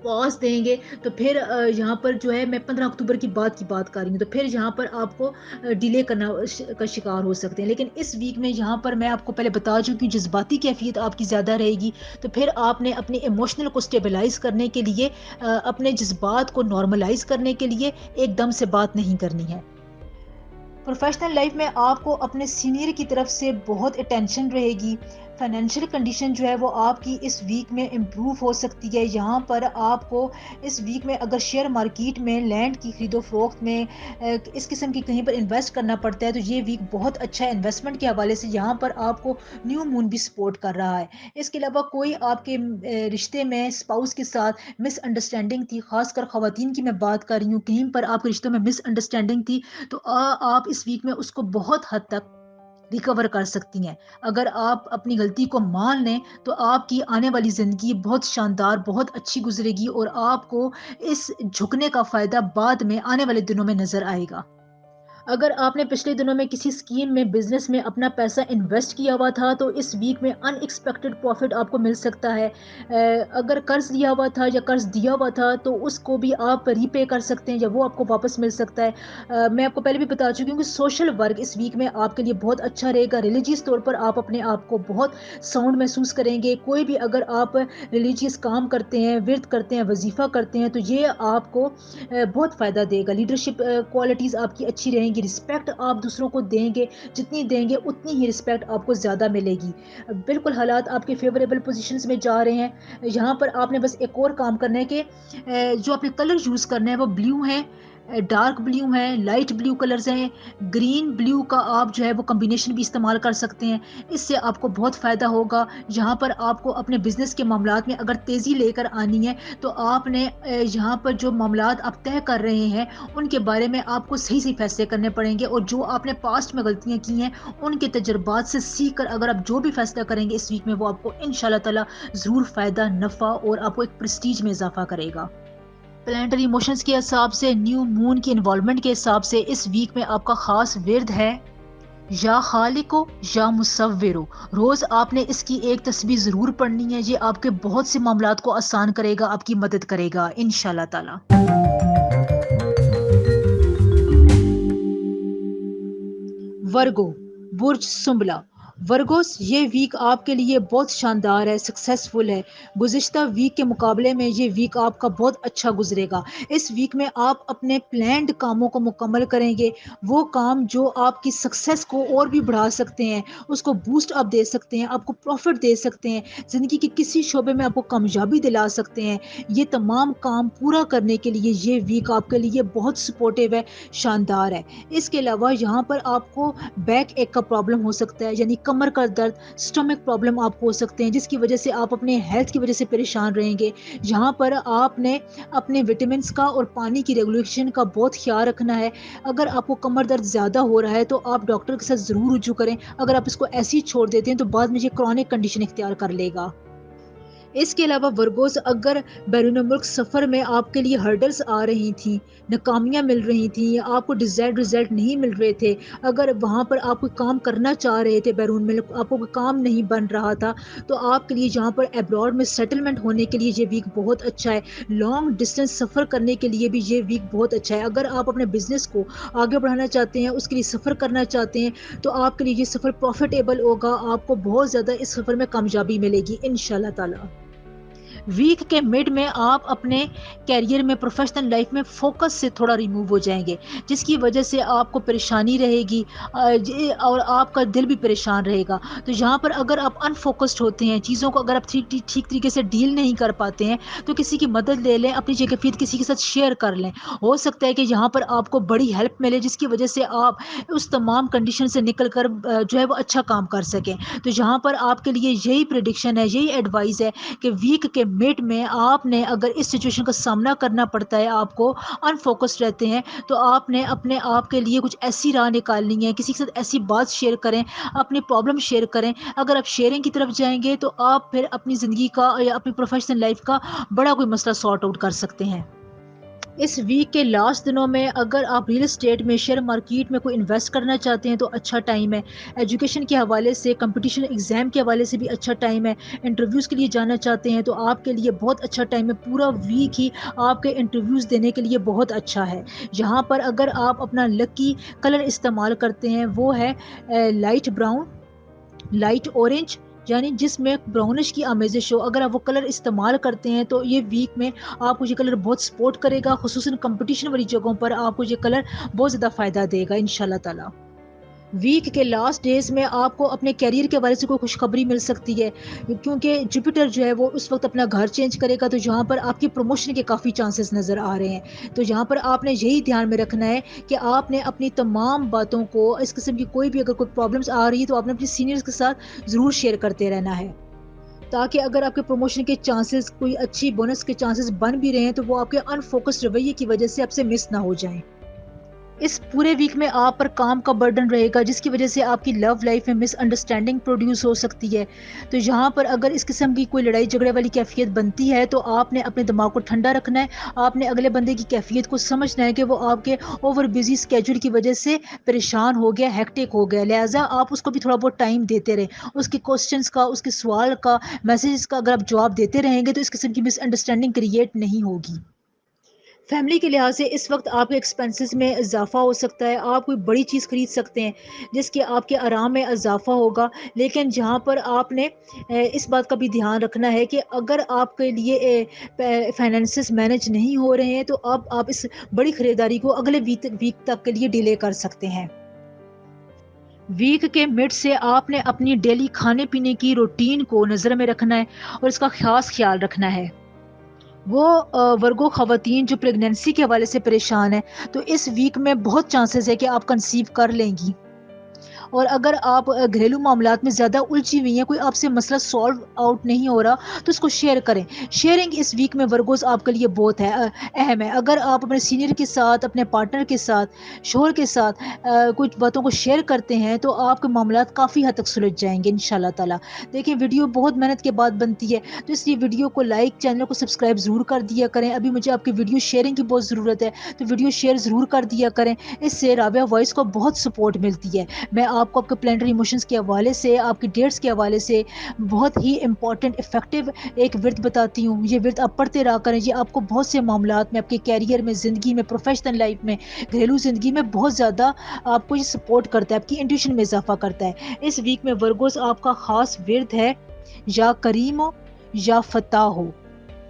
پاز دیں گے تو پھر یہاں پر جو ہے، میں 15 اکتوبر کی بات کر رہی ہوں، تو پھر یہاں پر آپ کو ڈیلے کرنا کا شکار ہو سکتے ہیں. لیکن اس ویک میں یہاں پر میں آپ کو پہلے بتا چکی ہوں، جذباتی کیفیت آپ کی زیادہ رہے گی، تو پھر آپ نے اپنے ایموشنل کو اسٹیبلائز کرنے کے لیے، اپنے جذبات کو نارملائز کرنے کے لیے ایک دم سے بات نہیں کرنی ہے. پروفیشنل لائف میں آپ کو اپنے سینئر کی طرف سے بہت اٹینشن رہے گی. فائنینشیل کنڈیشن جو ہے وہ آپ کی اس ویک میں امپروو ہو سکتی ہے. یہاں پر آپ کو اس ویک میں اگر شیئر مارکیٹ میں، لینڈ کی خرید و فروخت میں، اس قسم کی کہیں پر انویسٹ کرنا پڑتا ہے، تو یہ ویک بہت اچھا ہے انویسٹمنٹ کے حوالے سے. یہاں پر آپ کو نیو مون بھی سپورٹ کر رہا ہے. اس کے علاوہ کوئی آپ کے رشتے میں اسپاؤس کے ساتھ مس انڈرسٹینڈنگ تھی، خاص کر خواتین کی میں بات کر رہی ہوں، کہیں پر آپ کے رشتوں میں مس انڈرسٹینڈنگ تھی، تو آپ اس ویک میں اس کو بہت حد تک ریکور کر سکتی ہیں. اگر آپ اپنی غلطی کو مان لیں تو آپ کی آنے والی زندگی بہت شاندار، بہت اچھی گزرے گی، اور آپ کو اس جھکنے کا فائدہ بعد میں آنے والے دنوں میں نظر آئے گا. اگر آپ نے پچھلے دنوں میں کسی اسکیم میں، بزنس میں اپنا پیسہ انویسٹ کیا ہوا تھا تو اس ویک میں ان ایکسپیکٹڈ پروفٹ آپ کو مل سکتا ہے. اگر قرض لیا ہوا تھا یا قرض دیا ہوا تھا تو اس کو بھی آپ ری پے کر سکتے ہیں، یا وہ آپ کو واپس مل سکتا ہے. میں آپ کو پہلے بھی بتا چکی ہوں کہ سوشل ورک اس ویک میں آپ کے لیے بہت اچھا رہے گا. ریلیجیس طور پر آپ اپنے آپ کو بہت ساؤنڈ محسوس کریں گے. کوئی بھی اگر آپ ریلیجیس کام کرتے ہیں، ورد کرتے ہیں، وظیفہ کرتے ہیں، تو یہ آپ کو بہت فائدہ دے گا. لیڈرشپ کوالٹیز آپ کی اچھی رہیں گی. رسپیکٹ آپ دوسروں کو دیں گے، جتنی دیں گے اتنی ہی رسپیکٹ آپ کو زیادہ ملے گی. بالکل حالات آپ کے فیوریبل پوزیشنز میں جا رہے ہیں. یہاں پر آپ نے بس ایک اور کام کرنا ہے کہ جو اپنے کلر یوز کرنا ہے وہ بلیو ہے، ڈارک بلیو ہیں، لائٹ بلیو کلرز ہیں، گرین بلیو کا آپ جو ہے وہ کمبینیشن بھی استعمال کر سکتے ہیں. اس سے آپ کو بہت فائدہ ہوگا. جہاں پر آپ کو اپنے بزنس کے معاملات میں اگر تیزی لے کر آنی ہے تو آپ نے یہاں پر جو معاملات آپ طے کر رہے ہیں ان کے بارے میں آپ کو صحیح صحیح فیصلے کرنے پڑیں گے، اور جو آپ نے پاسٹ میں غلطیاں کی ہیں ان کے تجربات سے سیکھ کر اگر آپ جو بھی فیصلہ کریں گے اس ویک میں وہ آپ کو ان شاء اللہ تعالیٰ ضرور فائدہ، نفع اور آپ کو ایک پرسٹیج میں اضافہ کرے گا. پلانٹری ایموشنز کے حساب سے، نیو مون کی انوالومنٹ کے حساب سے اس ویک میں آپ کا خاص ورد ہے یا خالقو یا مصورو. روز آپ نے اس کی ایک تسبیح ضرور پڑھنی ہے. یہ آپ کے بہت سے معاملات کو آسان کرے گا، آپ کی مدد کرے گا انشاءاللہ تعالی. ورگو، برج سنبلا. ورگوس، یہ ویک آپ کے لیے بہت شاندار ہے، سکسیسفل ہے. گزشتہ ویک کے مقابلے میں یہ ویک آپ کا بہت اچھا گزرے گا. اس ویک میں آپ اپنے پلانڈ کاموں کو مکمل کریں گے. وہ کام جو آپ کی سکسیس کو اور بھی بڑھا سکتے ہیں، اس کو بوسٹ اپ دے سکتے ہیں، آپ کو پروفٹ دے سکتے ہیں، زندگی کے کسی شعبے میں آپ کو کامیابی دلا سکتے ہیں، یہ تمام کام پورا کرنے کے لیے یہ ویک آپ کے لیے بہت سپورٹیو ہے، شاندار ہے. اس کے علاوہ یہاں پر آپ کو بیک ایک کا پرابلم ہو سکتا ہے، یعنی کمر کا درد، سٹمک پرابلم آپ کو ہو سکتے ہیں، جس کی وجہ سے آپ اپنے ہیلتھ کی وجہ سے پریشان رہیں گے. یہاں پر آپ نے اپنے وٹامنس کا اور پانی کی ریگولیشن کا بہت خیال رکھنا ہے. اگر آپ کو کمر درد زیادہ ہو رہا ہے تو آپ ڈاکٹر کے ساتھ ضرور رجوع کریں. اگر آپ اس کو ایسے ہی چھوڑ دیتے ہیں تو بعد میں یہ کرونک کنڈیشن اختیار کر لے گا. اس کے علاوہ ورگوز، اگر بیرون ملک سفر میں آپ کے لیے ہرڈلز آ رہی تھیں، ناکامیاں مل رہی تھیں، یا آپ کو ڈیزائرڈ رزلٹ نہیں مل رہے تھے، اگر وہاں پر آپ کوئی کام کرنا چاہ رہے تھے بیرون ملک، آپ کو کوئی کام نہیں بن رہا تھا، تو آپ کے لیے جہاں پر ابراڈ میں سیٹلمنٹ ہونے کے لیے یہ ویک بہت اچھا ہے. لانگ ڈسٹینس سفر کرنے کے لیے بھی یہ ویک بہت اچھا ہے. اگر آپ اپنے بزنس کو آگے بڑھانا چاہتے ہیں، اس کے لیے سفر کرنا چاہتے ہیں، تو آپ کے لیے یہ سفر پروفیٹیبل ہوگا. آپ کو بہت زیادہ اس سفر میں کامیابی ملے گی انشاءاللہ تعالی. ویک کے مڈ میں آپ اپنے کیریئر میں، پروفیشنل لائف میں فوکس سے تھوڑا ریموو ہو جائیں گے، جس کی وجہ سے آپ کو پریشانی رہے گی اور آپ کا دل بھی پریشان رہے گا. تو یہاں پر اگر آپ انفوکسڈ ہوتے ہیں، چیزوں کو اگر آپ ٹھیک طریقے سے ڈیل نہیں کر پاتے ہیں، تو کسی کی مدد لے لیں، اپنی کیفیت کسی کے ساتھ شیئر کر لیں. ہو سکتا ہے کہ یہاں پر آپ کو بڑی ہیلپ ملے، جس کی وجہ سے آپ اس تمام کنڈیشن سے نکل کر جو ہے وہ اچھا کام کر سکیں. تو یہاں پر آپ کے لیے یہی پریڈکشن ہے، یہی ایڈوائز ہے کہ ویک کے مڈ میں آپ نے اگر اس سچویشن کا سامنا کرنا پڑتا ہے، آپ کو انفوکسڈ رہتے ہیں، تو آپ نے اپنے آپ کے لیے کچھ ایسی راہ نکالنی ہے، کسی کے ساتھ ایسی بات شیئر کریں، اپنی پرابلم شیئر کریں. اگر آپ شیئرنگ کی طرف جائیں گے تو آپ پھر اپنی زندگی کا یا اپنی پروفیشنل لائف کا بڑا کوئی مسئلہ سارٹ آؤٹ کر سکتے ہیں. اس ویک کے لاسٹ دنوں میں اگر آپ ریل اسٹیٹ میں، شیئر مارکیٹ میں کوئی انویسٹ کرنا چاہتے ہیں تو اچھا ٹائم ہے. ایجوکیشن کے حوالے سے، کمپٹیشن ایگزام کے حوالے سے بھی اچھا ٹائم ہے. انٹرویوز کے لیے جانا چاہتے ہیں تو آپ کے لیے بہت اچھا ٹائم ہے. پورا ویک ہی آپ کے انٹرویوز دینے کے لیے بہت اچھا ہے. یہاں پر اگر آپ اپنا لکی کلر استعمال کرتے ہیں وہ ہے لائٹ براؤن، لائٹ اورنج، یعنی جس میں براؤنش کی آمیزش ہو. اگر آپ وہ کلر استعمال کرتے ہیں تو یہ ویک میں آپ کو یہ کلر بہت سپورٹ کرے گا. خصوصاً کمپٹیشن والی جگہوں پر آپ کو یہ کلر بہت زیادہ فائدہ دے گا انشاءاللہ تعالی. ویک کے لاسٹ ڈیز میں آپ کو اپنے کیریئر کے حوالے سے کوئی خوشخبری مل سکتی ہے، کیونکہ جوپیٹر جو ہے وہ اس وقت اپنا گھر چینج کرے گا، تو یہاں پر آپ کی پروموشن کے کافی چانسز نظر آ رہے ہیں. تو یہاں پر آپ نے یہی دھیان میں رکھنا ہے کہ آپ نے اپنی تمام باتوں کو، اس قسم کی کوئی بھی اگر کوئی پرابلمس آ رہی ہے تو آپ نے اپنی سینئرز کے ساتھ ضرور شیئر کرتے رہنا ہے، تاکہ اگر آپ کے پروموشن کے چانسز، کوئی اچھی بونس کے چانسز بن بھی رہے ہیں تو وہ آپ کے انفوکسڈ رویے کی وجہ سے آپ سے مس نہ ہو جائیں. اس پورے ویک میں آپ پر کام کا برڈن رہے گا، جس کی وجہ سے آپ کی لو لائف میں مس انڈرسٹینڈنگ پروڈیوس ہو سکتی ہے. تو یہاں پر اگر اس قسم کی کوئی لڑائی جھگڑے والی کیفیت بنتی ہے تو آپ نے اپنے دماغ کو ٹھنڈا رکھنا ہے. آپ نے اگلے بندے کی کیفیت کو سمجھنا ہے کہ وہ آپ کے اوور بزی اسکیجول کی وجہ سے پریشان ہو گیا، ہیکٹک ہو گیا، لہٰذا آپ اس کو بھی تھوڑا بہت ٹائم دیتے رہیں. اس کے کوشچنس کا، اس کے سوال کا، میسیجز کا اگر آپ جواب دیتے رہیں گے تو اس قسم کی مس انڈرسٹینڈنگ کریٹ نہیں ہوگی. فیملی کے لحاظ سے اس وقت آپ کے ایکسپینسز میں اضافہ ہو سکتا ہے. آپ کوئی بڑی چیز خرید سکتے ہیں جس کے آپ کے آرام میں اضافہ ہوگا، لیکن جہاں پر آپ نے اس بات کا بھی دھیان رکھنا ہے کہ اگر آپ کے لیے فائنینسز مینج نہیں ہو رہے ہیں تو آپ اس بڑی خریداری کو اگلے ویک تک کے لیے ڈیلے کر سکتے ہیں. ویک کے مڈ سے آپ نے اپنی ڈیلی کھانے پینے کی روٹین کو نظر میں رکھنا ہے اور اس کا خاص خیال رکھنا ہے. وہ ورگو خواتین جو پریگنینسی کے حوالے سے پریشان ہیں، تو اس ویک میں بہت چانسز ہے کہ آپ کنسیو کر لیں گی. اور اگر آپ گھریلو معاملات میں زیادہ الجھی ہوئی ہیں، کوئی آپ سے مسئلہ سالو آؤٹ نہیں ہو رہا، تو اس کو شیئر کریں. شیئرنگ اس ویک میں ورگوز آپ کے لیے بہت ہے اہم ہے. اگر آپ اپنے سینئر کے ساتھ، اپنے پارٹنر کے ساتھ، شوہر کے ساتھ کچھ باتوں کو شیئر کرتے ہیں تو آپ کے معاملات کافی حد تک سلجھ جائیں گے انشاءاللہ تعالیٰ. دیکھیں ویڈیو بہت محنت کے بعد بنتی ہے، تو اس لیے ویڈیو کو لائک، چینل کو سبسکرائب ضرور کر دیا کریں. ابھی مجھے آپ کی ویڈیو شیئرنگ کی بہت ضرورت ہے، تو ویڈیو شیئر ضرور کر دیا کریں. اس سے رابعہ وائس کو بہت سپورٹ ملتی ہے. میں آپ کے پلانٹری ایموشنز کے حوالے سے، آپ کی ڈیٹس کے حوالے سے بہت ہی امپورٹنٹ افیکٹو ایک ورد بتاتی ہوں. یہ ورد آپ پڑھتے رہا کریں. یہ آپ کو بہت سے معاملات میں، آپ کے کیریئر میں، زندگی میں، پروفیشنل لائف میں، گھریلو زندگی میں بہت زیادہ آپ کو یہ سپورٹ کرتا ہے، آپ کی انٹیوشن میں اضافہ کرتا ہے. اس ویک میں ورگوز آپ کا خاص ورد ہے یا کریم ہو یا فتح ہو.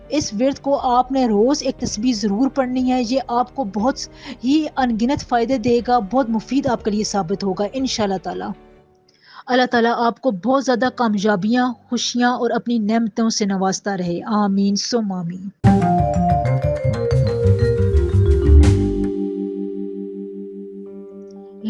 اس ورد کو آپ نے روز ایک تسبیح ضرور پڑھنی ہے. یہ آپ کو بہت ہی انگنت فائدے دے گا، بہت مفید آپ کے لیے ثابت ہوگا انشاءاللہ تعالی. اللہ تعالیٰ آپ کو بہت زیادہ کامیابیاں، خوشیاں اور اپنی نعمتوں سے نوازتا رہے. آمین سم آمین.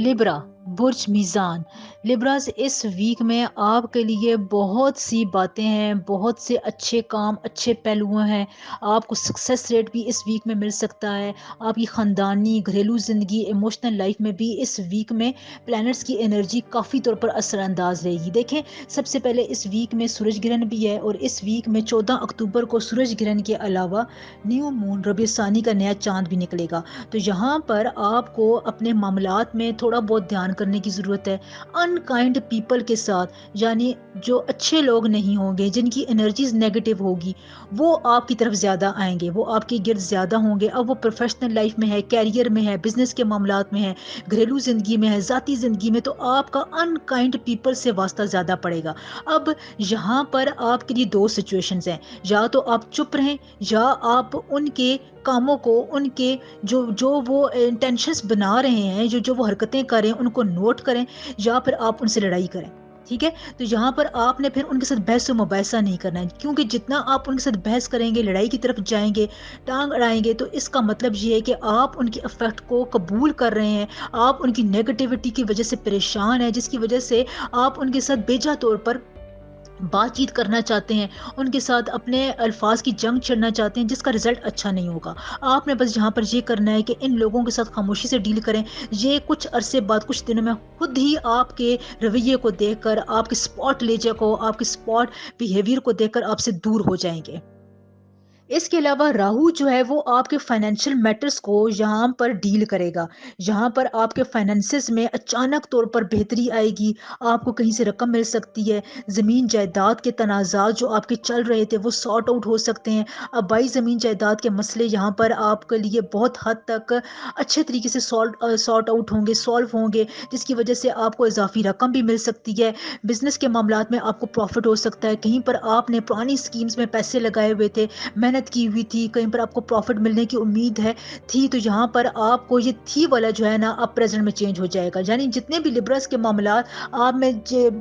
لبرا، برج میزان. لبراز اس ویک میں آپ کے لیے بہت سی باتیں ہیں، بہت سے اچھے کام، اچھے پہلو ہیں. آپ کو سکسیس ریٹ بھی اس ویک میں مل سکتا ہے. آپ کی خاندانی، گھریلو زندگی، ایموشنل لائف میں بھی اس ویک میں پلانٹس کی انرجی کافی طور پر اثر انداز رہے گی. دیکھیں سب سے پہلے اس ویک میں سورج گرہن بھی ہے، اور اس ویک میں 14 اکتوبر کو سورج گرہن کے علاوہ نیو مون ربیع ثانی کا نیا چاند بھی نکلے گا. تو یہاں پر آپ کو اپنے معاملات میں تھوڑا بہت دھیان کرنے کی ضرورت ہے. ان کائنڈ پیپل کے ساتھ، یعنی جو اچھے لوگ نہیں ہوں گے، جن کی انرجیز نیگیٹو ہوگی، وہ آپ کی طرف زیادہ آئیں گے، وہ آپ کے گرد زیادہ ہوں گے. اب وہ پروفیشنل لائف میں ہے، کیریئر میں ہے، بزنس کے معاملات میں ہے، گھریلو زندگی میں ہے، ذاتی زندگی میں، تو آپ کا ان کائنڈ پیپل سے واسطہ زیادہ پڑے گا. اب یہاں پر آپ کے لیے دو سچویشنز ہیں، یا تو آپ چپ رہیں، یا آپ ان کے کاموں کو، ان کے جو وہ انٹینشنس بنا رہے ہیں، جو وہ حرکتیں کریں، ان کو نوٹ کریں، یا پھر آپ ان سے لڑائی کریں. ٹھیک ہے، تو یہاں پر آپ نے پھر ان کے ساتھ بحث و مباحثہ نہیں کرنا ہے، کیونکہ جتنا آپ ان کے ساتھ بحث کریں گے، لڑائی کی طرف جائیں گے، ٹانگ اڑائیں گے، تو اس کا مطلب یہ ہے کہ آپ ان کی افیکٹ کو قبول کر رہے ہیں. آپ ان کی نیگیٹیوٹی کی وجہ سے پریشان ہیں، جس کی وجہ سے آپ ان کے ساتھ بیجا طور پر بات چیت کرنا چاہتے ہیں، ان کے ساتھ اپنے الفاظ کی جنگ چھڑنا چاہتے ہیں، جس کا رزلٹ اچھا نہیں ہوگا. آپ نے بس یہاں پر یہ کرنا ہے کہ ان لوگوں کے ساتھ خاموشی سے ڈیل کریں. یہ کچھ عرصے بعد، کچھ دنوں میں خود ہی آپ کے رویے کو دیکھ کر، آپ کے سپورٹ لیجر کو، آپ کے سپورٹ بیہیویئر کو دیکھ کر آپ سے دور ہو جائیں گے. اس کے علاوہ راہو جو ہے وہ آپ کے فائنینشیل میٹرز کو یہاں پر ڈیل کرے گا. یہاں پر آپ کے فائنینسز میں اچانک طور پر بہتری آئے گی. آپ کو کہیں سے رقم مل سکتی ہے. زمین جائیداد کے تنازعات جو آپ کے چل رہے تھے وہ سارٹ آؤٹ ہو سکتے ہیں. آبائی زمین جائیداد کے مسئلے یہاں پر آپ کے لیے بہت حد تک اچھے طریقے سے سارٹ آؤٹ ہوں گے، سالو ہوں گے، جس کی وجہ سے آپ کو اضافی رقم بھی مل سکتی ہے. بزنس کے معاملات میں آپ کو پروفٹ ہو سکتا ہے. کہیں پر آپ نے پرانی اسکیمز میں پیسے لگائے ہوئے تھے، محنت کی ہوئی تھی، کہیں پر آپ کو پروفٹ ملنے کی امید ہے تھی، تو یہاں پر آپ کو یہ تھی والا جو ہے نا اب پریزنٹ میں چینج ہو جائے گا. یعنی جتنے بھی لبرس کے معاملات آپ میں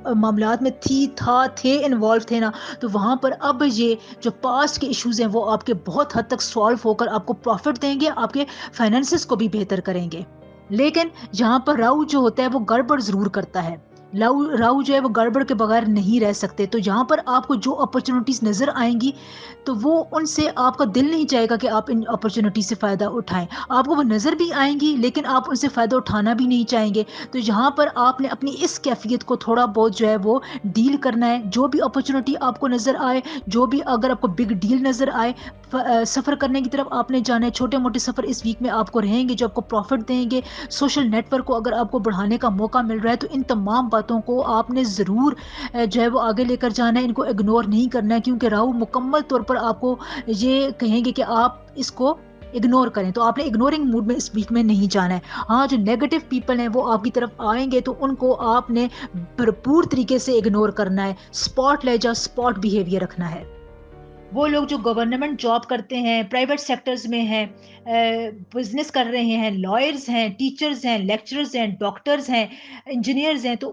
معاملات میں تھے انوالو تھے نا، تو وہاں پر اب یہ جو پاسٹ کے ایشوز ہیں وہ آپ کے بہت حد تک سالو ہو کر آپ کو پروفٹ دیں گے، آپ کے فائنینسز کو بھی بہتر کریں گے. لیکن یہاں پر راہو جو ہوتا ہے وہ گڑبڑ ضرور کرتا ہے. راہو جو ہے وہ گڑبڑ کے بغیر نہیں رہ سکتے. تو یہاں پر آپ کو جو اپرچونٹیز نظر آئیں گی تو وہ ان سے آپ کا دل نہیں چاہے گا کہ آپ ان اپرچونٹی سے فائدہ اٹھائیں. آپ کو وہ نظر بھی آئیں گی لیکن آپ ان سے فائدہ اٹھانا بھی نہیں چاہیں گے. تو یہاں پر آپ نے اپنی اس کیفیت کو تھوڑا بہت جو ہے وہ ڈیل کرنا ہے. جو بھی اپرچونٹی آپ کو نظر آئے، جو بھی اگر آپ کو بگ ڈیل نظر آئے، سفر کرنے کی طرف آپ نے جانا ہے. چھوٹے موٹے سفر اس ویک میں آپ کو رہیں گے جو آپ کو پروفٹ دیں گے. سوشل نیٹ ورک کو اگر آپ کو بڑھانے کا موقع مل رہا ہے تو ان تمام باتوں کو آپ نے ضرور جو ہے وہ آگے لے کر جانا ہے. ان کو اگنور نہیں کرنا ہے، کیونکہ راہو مکمل طور پر آپ کو یہ کہیں گے کہ آپ اس کو اگنور کریں. تو آپ نے اگنورنگ موڈ میں اس ویک میں نہیں جانا ہے. ہاں، جو نیگیٹو پیپل ہیں وہ آپ کی طرف آئیں گے تو ان کو آپ نے بھرپور طریقے سے اگنور کرنا ہے. سپورٹ لے جا، سپورٹ بیہیویئر رکھنا ہے. وہ لوگ جو گورنمنٹ جاب کرتے ہیں، پرائیویٹ سیکٹرز میں ہیں، بزنس کر رہے ہیں، لائرز ہیں، ٹیچرز ہیں، لیکچرز ہیں، ڈاکٹرز ہیں، انجینئرز ہیں، تو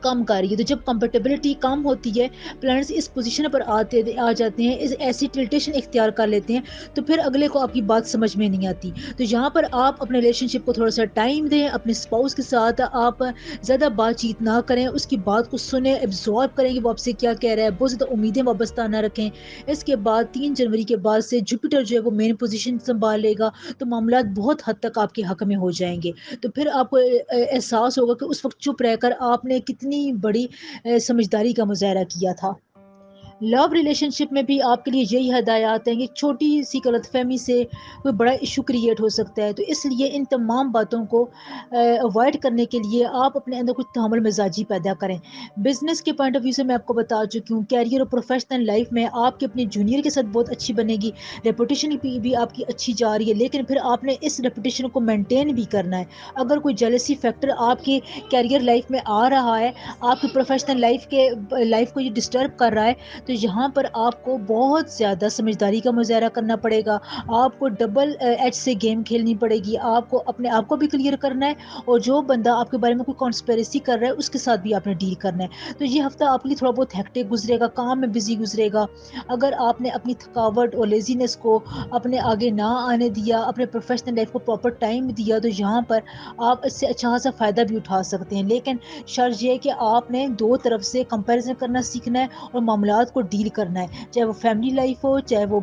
کم کر رہی ہے. تو جب کمپیٹیبلٹی کم ہوتی ہے، پلانٹس اس پوزیشن پر آ جاتے ہیں، ایسی ٹلٹیشن اختیار کر لیتے ہیں، تو پھر اگلے کو آپ کی بات سمجھ میں نہیں آتی. تو یہاں پر آپ اپنے ریلیشن شپ کو تھوڑا سا ٹائم دیں. اپنے اسپاؤس کے ساتھ آپ زیادہ بات چیت نہ کریں، اس کی بات کو سنیں، ایبزارب کریں کہ وہ آپ سے کیا کہہ رہا ہے. بہت زیادہ امیدیں وابستہ نہ رکھیں. اس کے بعد 3 جنوری کے بعد سے جوپیٹر جو ہے وہ مین پوزیشن سنبھال لے گا، تو معاملات بہت حد تک آپ کے حق میں ہو جائیں گے. تو پھر آپ کو احساس ہوگا کہ اس وقت چپ رہ کر آپ نے کتنی بڑی سمجھداری کا مظاہرہ کیا تھا. لو ریلیشن شپ میں بھی آپ کے لیے یہی ہدایات ہیں کہ چھوٹی سی غلط فہمی سے کوئی بڑا ایشو کریٹ ہو سکتا ہے. تو اس لیے ان تمام باتوں کو اوائڈ کرنے کے لیے آپ اپنے اندر کچھ تحمل مزاجی پیدا کریں. بزنس کے پوائنٹ آف ویو سے میں آپ کو بتا چکی ہوں، کیریئر اور پروفیشنل لائف میں آپ کے اپنے جونیئر کے ساتھ بہت اچھی بنے گی، ریپوٹیشن بھی آپ کی اچھی جا رہی ہے، لیکن پھر آپ نے اس ریپوٹیشن کو مینٹین بھی کرنا ہے. اگر کوئی جیلسی فیکٹر آپ کی کیریئر لائف میں آ رہا ہے، آپ کی پروفیشنل لائف کو یہ ڈسٹرب کر رہا ہے، تو یہاں پر آپ کو بہت زیادہ سمجھداری کا مظاہرہ کرنا پڑے گا. آپ کو ڈبل ایج سے گیم کھیلنی پڑے گی. آپ کو اپنے آپ کو بھی کلیئر کرنا ہے، اور جو بندہ آپ کے بارے میں کوئی کانسپیریسی کر رہا ہے اس کے ساتھ بھی آپ نے ڈیل کرنا ہے. تو یہ ہفتہ آپ کے لیے تھوڑا بہت ہیکٹک گزرے گا، کام میں بزی گزرے گا. اگر آپ نے اپنی تھکاوٹ اور لیزینس کو اپنے آگے نہ آنے دیا، اپنے پروفیشنل لائف کو پراپر ٹائم دیا، تو یہاں پر آپ اس سے اچھا خاصا فائدہ بھی اٹھا سکتے ہیں. لیکن شرط یہ ہے کہ آپ نے دو طرف سے کمپیریزن کرنا سیکھنا ہے اور معاملات کو ڈیل کرنا ہے، چاہے وہ فیملی لائف ہو، چاہے وہ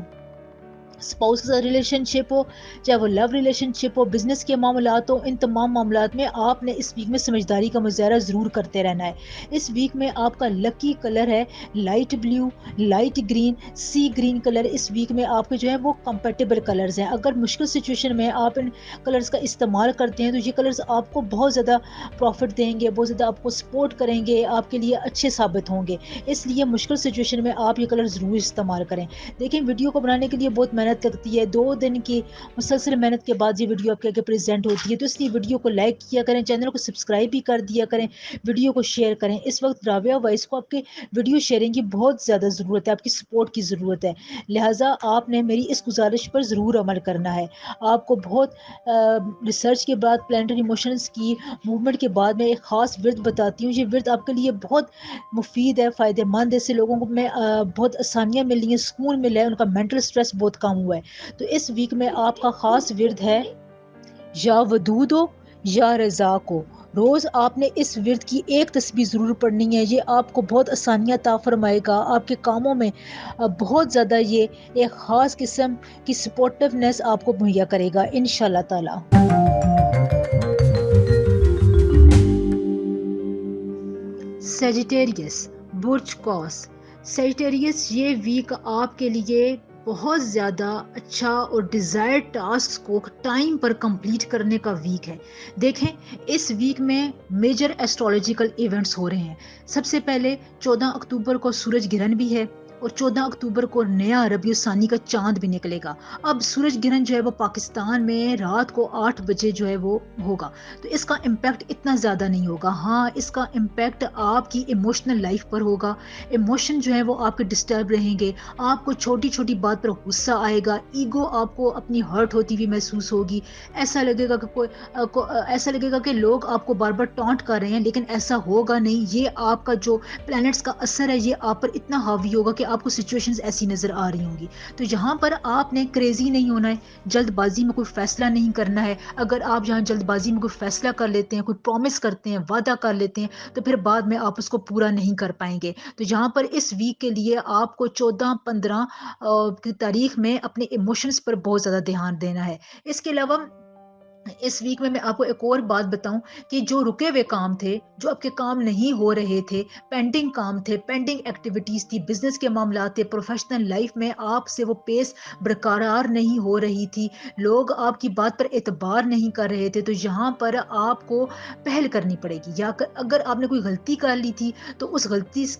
اسپاؤس ریلیشن شپ ہو، چاہے وہ لو ریلیشن شپ ہو، بزنس کے معاملات ہو. ان تمام معاملات میں آپ نے اس ویک میں سمجھداری کا مظاہرہ ضرور کرتے رہنا ہے. اس ویک میں آپ کا لکی کلر ہے لائٹ بلیو، لائٹ گرین، سی گرین کلر. اس ویک میں آپ کے جو ہے وہ کمپیٹیبل کلرز ہیں. اگر مشکل سچویشن میں آپ ان کلرز کا استعمال کرتے ہیں تو یہ کلرز آپ کو بہت زیادہ پروفٹ دیں گے، بہت زیادہ آپ کو سپورٹ کریں گے، آپ کے لیے اچھے ثابت ہوں گے. اس لیے مشکل سچویشن میں آپ یہ کلر ضرور استعمال کریں. دیکھیں، ویڈیو کو بنانے کے لیے بہت محنت لگتی ہے، 2 دن کی مسلسل محنت کے بعد یہ ویڈیو آپ کے آگے پریزنٹ ہوتی ہے. تو اس لیے ویڈیو کو لائک کیا کریں، چینل کو سبسکرائب بھی کر دیا کریں، ویڈیو کو شیئر کریں. اس وقت راویہ وائس کو آپ کے ویڈیو شیئرنگ کی بہت زیادہ ضرورت ہے، آپ کی سپورٹ کی ضرورت ہے. لہٰذا آپ نے میری اس گزارش پر ضرور عمل کرنا ہے. آپ کو بہت ریسرچ کے بعد پلانٹری ایموشنز کی موومنٹ کے بعد میں ایک خاص ورد بتاتی ہوں. یہ ورد آپ کے لیے بہت مفید ہے، فائدہ مند ہے. اس سے لوگوں کو میں بہت آسانیاں مل رہی ہیں، سکون ملا ہے، ان کا مینٹل سٹریس بہت کم ہوا ہے. تو اس ویک میں آپ کا خاص ورد ہے یا ودود ہو یا رزاق ہو. روز آپ نے اس ورد کی ایک تسبیح ضرور پڑھنی ہے. یہ آپ کو بہت آسانیاں عطا فرمائے گا، آپ کے کاموں میں بہت زیادہ یہ ایک خاص قسم کی سپورٹیونیس آپ کو مہیا کرے گا انشاءاللہ تعالی. سیجیٹیریس، برج قوس. سیجیٹیریس، یہ ویک آپ کے لیے بہت زیادہ اچھا اور ڈیزائر ٹاسک کو ٹائم پر کمپلیٹ کرنے کا ویک ہے. دیکھیں، اس ویک میں میجر ایسٹرولوجیکل ایونٹس ہو رہے ہیں. سب سے پہلے 14 اکتوبر کو سورج گرہن بھی ہے، اور 14 اکتوبر کو نیا ربیع الثانی کا چاند بھی نکلے گا. اب سورج گرہن جو ہے وہ پاکستان میں رات کو 8 بجے جو ہے وہ ہوگا، تو اس کا امپیکٹ اتنا زیادہ نہیں ہوگا. ہاں، اس کا امپیکٹ آپ کی ایموشنل لائف پر ہوگا. ایموشن جو ہے وہ آپ کے ڈسٹرب رہیں گے، آپ کو چھوٹی چھوٹی بات پر غصہ آئے گا، ایگو آپ کو اپنی ہرٹ ہوتی ہوئی محسوس ہوگی. ایسا لگے گا کہ ایسا لگے گا کہ لوگ آپ کو بار بار ٹانٹ کر رہے ہیں، لیکن ایسا ہوگا نہیں. یہ آپ کا جو پلانٹس کا اثر ہے یہ آپ پر اتنا حاوی ہوگا کہ آپ کو سچویشنز ایسی نظر آ رہی ہوں گی. تو یہاں پر آپ نے کریزی نہیں ہونا ہے، جلد بازی میں کوئی فیصلہ نہیں کرنا ہے. اگر آپ یہاں جلد بازی میں کوئی فیصلہ کر لیتے ہیں، کوئی پرومس کرتے ہیں، وعدہ کر لیتے ہیں، تو پھر بعد میں آپ اس کو پورا نہیں کر پائیں گے. تو یہاں پر اس ویک کے لیے آپ کو 14-15 کی تاریخ میں اپنے ایموشنز پر بہت زیادہ دھیان دینا ہے. اس کے علاوہ اس ویک میں آپ کو ایک اور بات بتاؤں کہ جو رکے ہوئے کام تھے، جو آپ کے کام نہیں ہو رہے تھے، پینڈنگ کام تھے، پینڈنگ ایکٹیویٹیز تھی، بزنس کے معاملات تھے، پروفیشنل لائف میں آپ سے وہ پیس برقرار نہیں ہو رہی تھی، لوگ آپ کی بات پر اعتبار نہیں کر رہے تھے، تو یہاں پر آپ کو پہل کرنی پڑے گی. یا اگر آپ نے کوئی غلطی کر لی تھی تو اس غلطی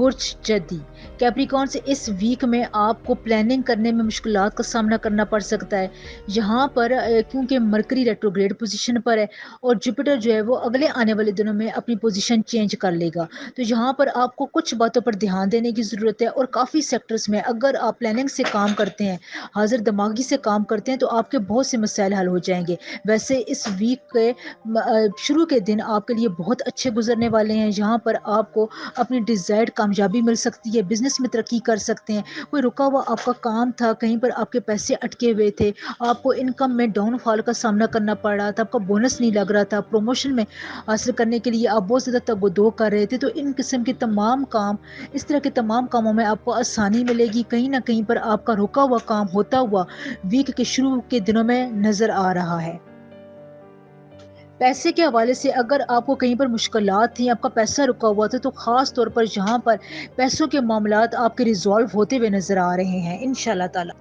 برج جدی کیپریکارن سے اس ویک میں آپ کو پلاننگ کرنے میں مشکلات کا سامنا کرنا پڑ سکتا ہے، یہاں پر کیونکہ مرکری ریٹروگریڈ پوزیشن پر ہے اور جوپیٹر جو ہے وہ اگلے آنے والے دنوں میں اپنی پوزیشن چینج کر لے گا، تو یہاں پر آپ کو کچھ باتوں پر دھیان دینے کی ضرورت ہے اور کافی سیکٹرز میں اگر آپ پلاننگ سے کام کرتے ہیں، حاضر دماغی سے کام کرتے ہیں تو آپ کے بہت سے مسائل حل ہو جائیں گے۔ ویسے اس ویک کے شروع کے دن آپ کے لیے بہت اچھے گزرنے والے ہیں، یہاں پر آپ کو اپنی ڈیزائرڈ کامیابی مل سکتی ہے، بزنس میں ترقی کر سکتے ہیں، کوئی رکا ہوا آپ کا کام تھا، کہیں پر آپ کے پیسے اٹکے ہوئے تھے، آپ کو انکم میں ڈاؤن فال کا سامنا کرنا پڑ رہا تھا، آپ کا بونس نہیں لگ رہا تھا، پروموشن میں حاصل کرنے کے لیے آپ بہت زیادہ تگ و دو کر رہے تھے، تو ان قسم کے تمام کام، اس طرح کے تمام کاموں میں آپ کو آسانی ملے گی، کہیں نہ کہیں پر آپ کا رکا ہوا کام ہوتا ہوا ویک کے شروع کے دنوں میں نظر آ رہا ہے۔ پیسے کے حوالے سے اگر آپ کو کہیں پر مشکلات تھیں، آپ کا پیسہ رکا ہوا تھا، تو خاص طور پر جہاں پر پیسوں کے معاملات آپ کے ریزالو ہوتے ہوئے نظر آ رہے ہیں انشاءاللہ تعالی۔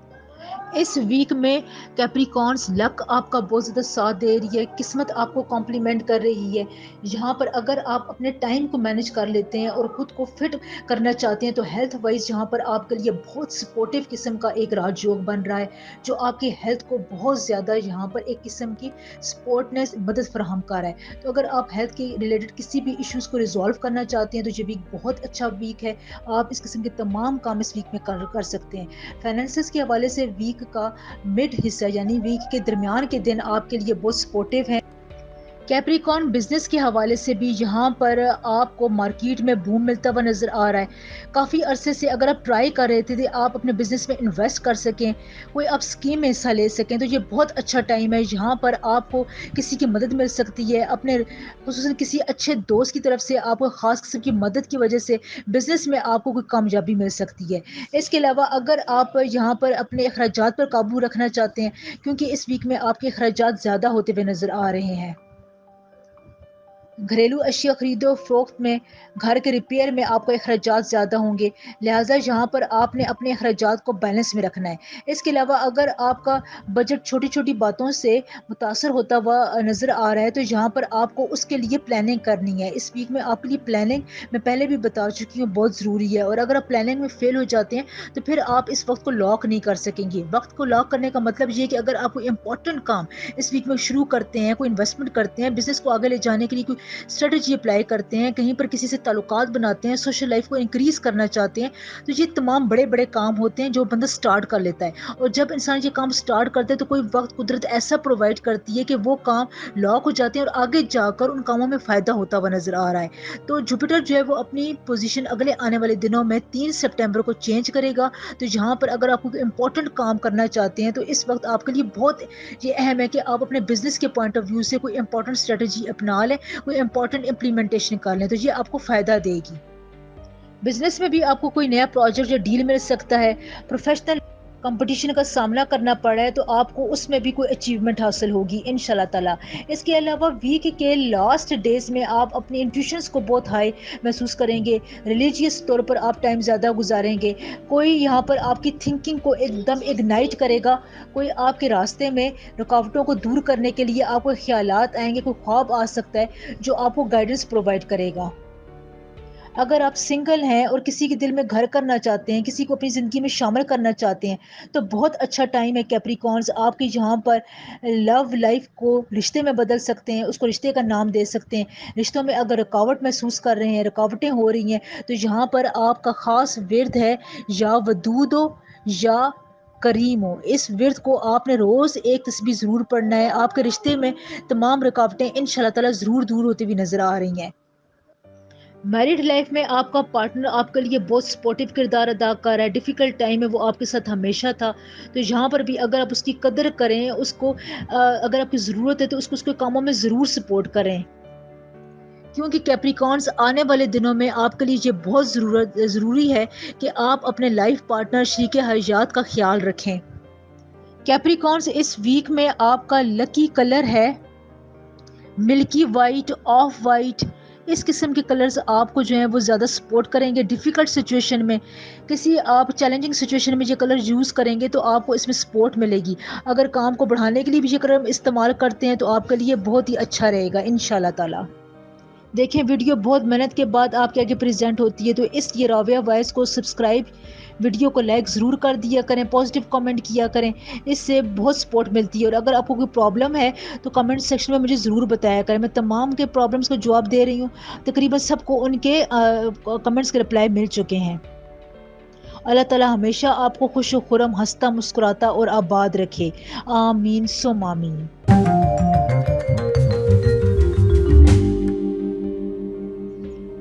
اس ویک میں کیپریکارنس لک آپ کا بہت زیادہ ساتھ دے رہی ہے، قسمت آپ کو کمپلیمنٹ کر رہی ہے، یہاں پر اگر آپ اپنے ٹائم کو مینج کر لیتے ہیں اور خود کو فٹ کرنا چاہتے ہیں تو ہیلتھ وائز یہاں پر آپ کے لیے بہت سپورٹیو قسم کا ایک راج یوگ بن رہا ہے، جو آپ کی ہیلتھ کو بہت زیادہ یہاں پر ایک قسم کی سپورٹنس مدد فراہم کر رہا ہے۔ تو اگر آپ ہیلتھ کے ریلیٹڈ کسی بھی ایشوز کو ریزالو کرنا چاہتے ہیں تو یہ ویک بہت اچھا ویک ہے، آپ اس قسم کے تمام کام اس ویک میں کر سکتے ہیں۔ فائنینسز کے حوالے سے ویک کا مڈ حصہ یعنی ویک کے درمیان کے دن آپ کے لیے بہت سپورٹیو ہیں۔ کیپریکارن بزنس کے حوالے سے بھی یہاں پر آپ کو مارکیٹ میں بوم ملتا ہوا نظر آ رہا ہے، کافی عرصے سے اگر آپ ٹرائی کر رہے تھے کہ آپ اپنے بزنس میں انویسٹ کر سکیں، کوئی آپ اسکیم میں حصہ لے سکیں، تو یہ بہت اچھا ٹائم ہے، یہاں پر آپ کو کسی کی مدد مل سکتی ہے، اپنے خصوصاً کسی اچھے دوست کی طرف سے آپ کو خاص قسم کی مدد کی وجہ سے بزنس میں آپ کو کوئی کامیابی مل سکتی ہے۔ اس کے علاوہ اگر آپ یہاں پر اپنے اخراجات پر قابو رکھنا چاہتے ہیں، کیونکہ اس ویک میں آپ کے اخراجات زیادہ ہوتے ہوئے نظر آ رہے ہیں، گھریلو اشیاء خرید و فروخت میں، گھر کے ریپیئر میں آپ کو اخراجات زیادہ ہوں گے، لہٰذا یہاں پر آپ نے اپنے اخراجات کو بیلنس میں رکھنا ہے۔ اس کے علاوہ اگر آپ کا بجٹ چھوٹی چھوٹی باتوں سے متاثر ہوتا ہوا نظر آ رہا ہے تو یہاں پر آپ کو اس کے لیے پلاننگ کرنی ہے۔ اس ویک میں آپ کے لیے پلاننگ میں پہلے بھی بتا چکی ہوں بہت ضروری ہے، اور اگر آپ پلاننگ میں فیل ہو جاتے ہیں تو پھر آپ اس وقت کو لاک نہیں کر سکیں گے۔ وقت کو لاک کرنے کا مطلب یہ ہے کہ اگر آپ کوئی امپورٹنٹ کام اس ویک میں شروع کرتے ہیں، کوئی انویسٹمنٹ کرتے ہیں، بزنس کو آگے لے جانے کے لیے کوئی اسٹریٹجی اپلائی کرتے ہیں، کہیں پر کسی سے تعلقات بناتے ہیں، سوشل لائف کو انکریز کرنا چاہتے ہیں، تو یہ تمام بڑے بڑے کام ہوتے ہیں جو بندہ سٹارٹ کر لیتا ہے، اور جب انسان یہ کام سٹارٹ کرتا ہے تو کوئی وقت قدرت ایسا پرووائڈ کرتی ہے کہ وہ کام لاک ہو جاتے ہیں اور آگے جا کر ان کاموں میں فائدہ ہوتا ہوا نظر آ رہا ہے۔ تو جوپیٹر جو ہے وہ اپنی پوزیشن اگلے آنے والے دنوں میں 3 سپٹمبر کو چینج کرے گا، تو یہاں پر اگر آپ کو امپورٹنٹ کام کرنا چاہتے ہیں تو اس وقت آپ کے لیے بہت یہ اہم ہے کہ آپ اپنے بزنس کے پوائنٹ آف ویو سے کوئی امپورٹنٹ اسٹریٹجی اپنا لیں، کوئی امپورٹنٹ امپلیمنٹیشن کر لیں، تو یہ آپ کو فائدہ دے گی۔ بزنس میں بھی آپ کو کوئی نیا پروجیکٹ یا ڈیل مل سکتا ہے، پروفیشنل کمپٹیشن کا سامنا کرنا پڑا ہے تو آپ کو اس میں بھی کوئی اچیومنٹ حاصل ہوگی انشاءاللہ تعالی۔ اس کے علاوہ ویک کے لاسٹ ڈیز میں آپ اپنے انٹیوشنز کو بہت ہائی محسوس کریں گے، ریلیجیس طور پر آپ ٹائم زیادہ گزاریں گے، کوئی یہاں پر آپ کی تھنکنگ کو ایک دم اگنائٹ کرے گا، کوئی آپ کے راستے میں رکاوٹوں کو دور کرنے کے لیے آپ کو خیالات آئیں گے، کوئی خواب آ سکتا ہے جو آپ کو گائیڈنس پرووائڈ کرے گا۔ اگر آپ سنگل ہیں اور کسی کے دل میں گھر کرنا چاہتے ہیں، کسی کو اپنی زندگی میں شامل کرنا چاہتے ہیں تو بہت اچھا ٹائم ہے کیپریکارنز، آپ کی یہاں پر لو لائف کو رشتے میں بدل سکتے ہیں، اس کو رشتے کا نام دے سکتے ہیں۔ رشتوں میں اگر رکاوٹ محسوس کر رہے ہیں، رکاوٹیں ہو رہی ہیں تو یہاں پر آپ کا خاص ورد ہے یا ودود ہو یا کریم ہو، اس ورد کو آپ نے روز ایک تسبیح ضرور پڑھنا ہے، آپ کے رشتے میں تمام رکاوٹیں انشاءاللہ تعالی ضرور دور ہوتی ہوئی نظر آ رہی ہیں۔ میرڈ لائف میں آپ کا پارٹنر آپ کے لیے بہت سپورٹیو کردار ادا کر رہا ہے، ڈیفیکلٹ ٹائم میں وہ آپ کے ساتھ ہمیشہ تھا، تو یہاں پر بھی اگر آپ اس کی قدر کریں، اس کو اگر آپ کی ضرورت ہے تو اس کے کاموں میں ضرور سپورٹ کریں، کیونکہ کیپریکارنز آنے والے دنوں میں آپ کے لیے یہ بہت ضروری ہے کہ آپ اپنے لائف پارٹنر شریک حیات کا خیال رکھیں۔ کیپریکارنز اس ویک میں آپ کا لکی کلر ہے ملکی وائٹ، آف وائٹ، اس قسم کے کلرز آپ کو جو ہیں وہ زیادہ سپورٹ کریں گے ڈیفیکلٹ سچویشن میں، کسی آپ چیلنجنگ سچویشن میں یہ کلر یوز کریں گے تو آپ کو اس میں سپورٹ ملے گی، اگر کام کو بڑھانے کے لیے بھی یہ کلر استعمال کرتے ہیں تو آپ کے لیے بہت ہی اچھا رہے گا انشاءاللہ تعالی۔ دیکھیں ویڈیو بہت محنت کے بعد آپ کے آگے پریزنٹ ہوتی ہے، تو اس لیے راویہ وائس کو سبسکرائب، ویڈیو کو لائک ضرور کر دیا کریں، پازیٹیو کمنٹ کیا کریں، اس سے بہت سپورٹ ملتی ہے۔ اور اگر آپ کو کوئی پرابلم ہے تو کمنٹ سیکشن میں مجھے ضرور بتایا کریں، میں تمام کے پرابلمس کو جواب دے رہی ہوں، تقریباً سب کو ان کے کمنٹس کے رپلائی مل چکے ہیں۔ اللہ تعالیٰ ہمیشہ آپ کو خوش و خرم، ہنستا مسکراتا اور آباد رکھے، آمین ثم آمین۔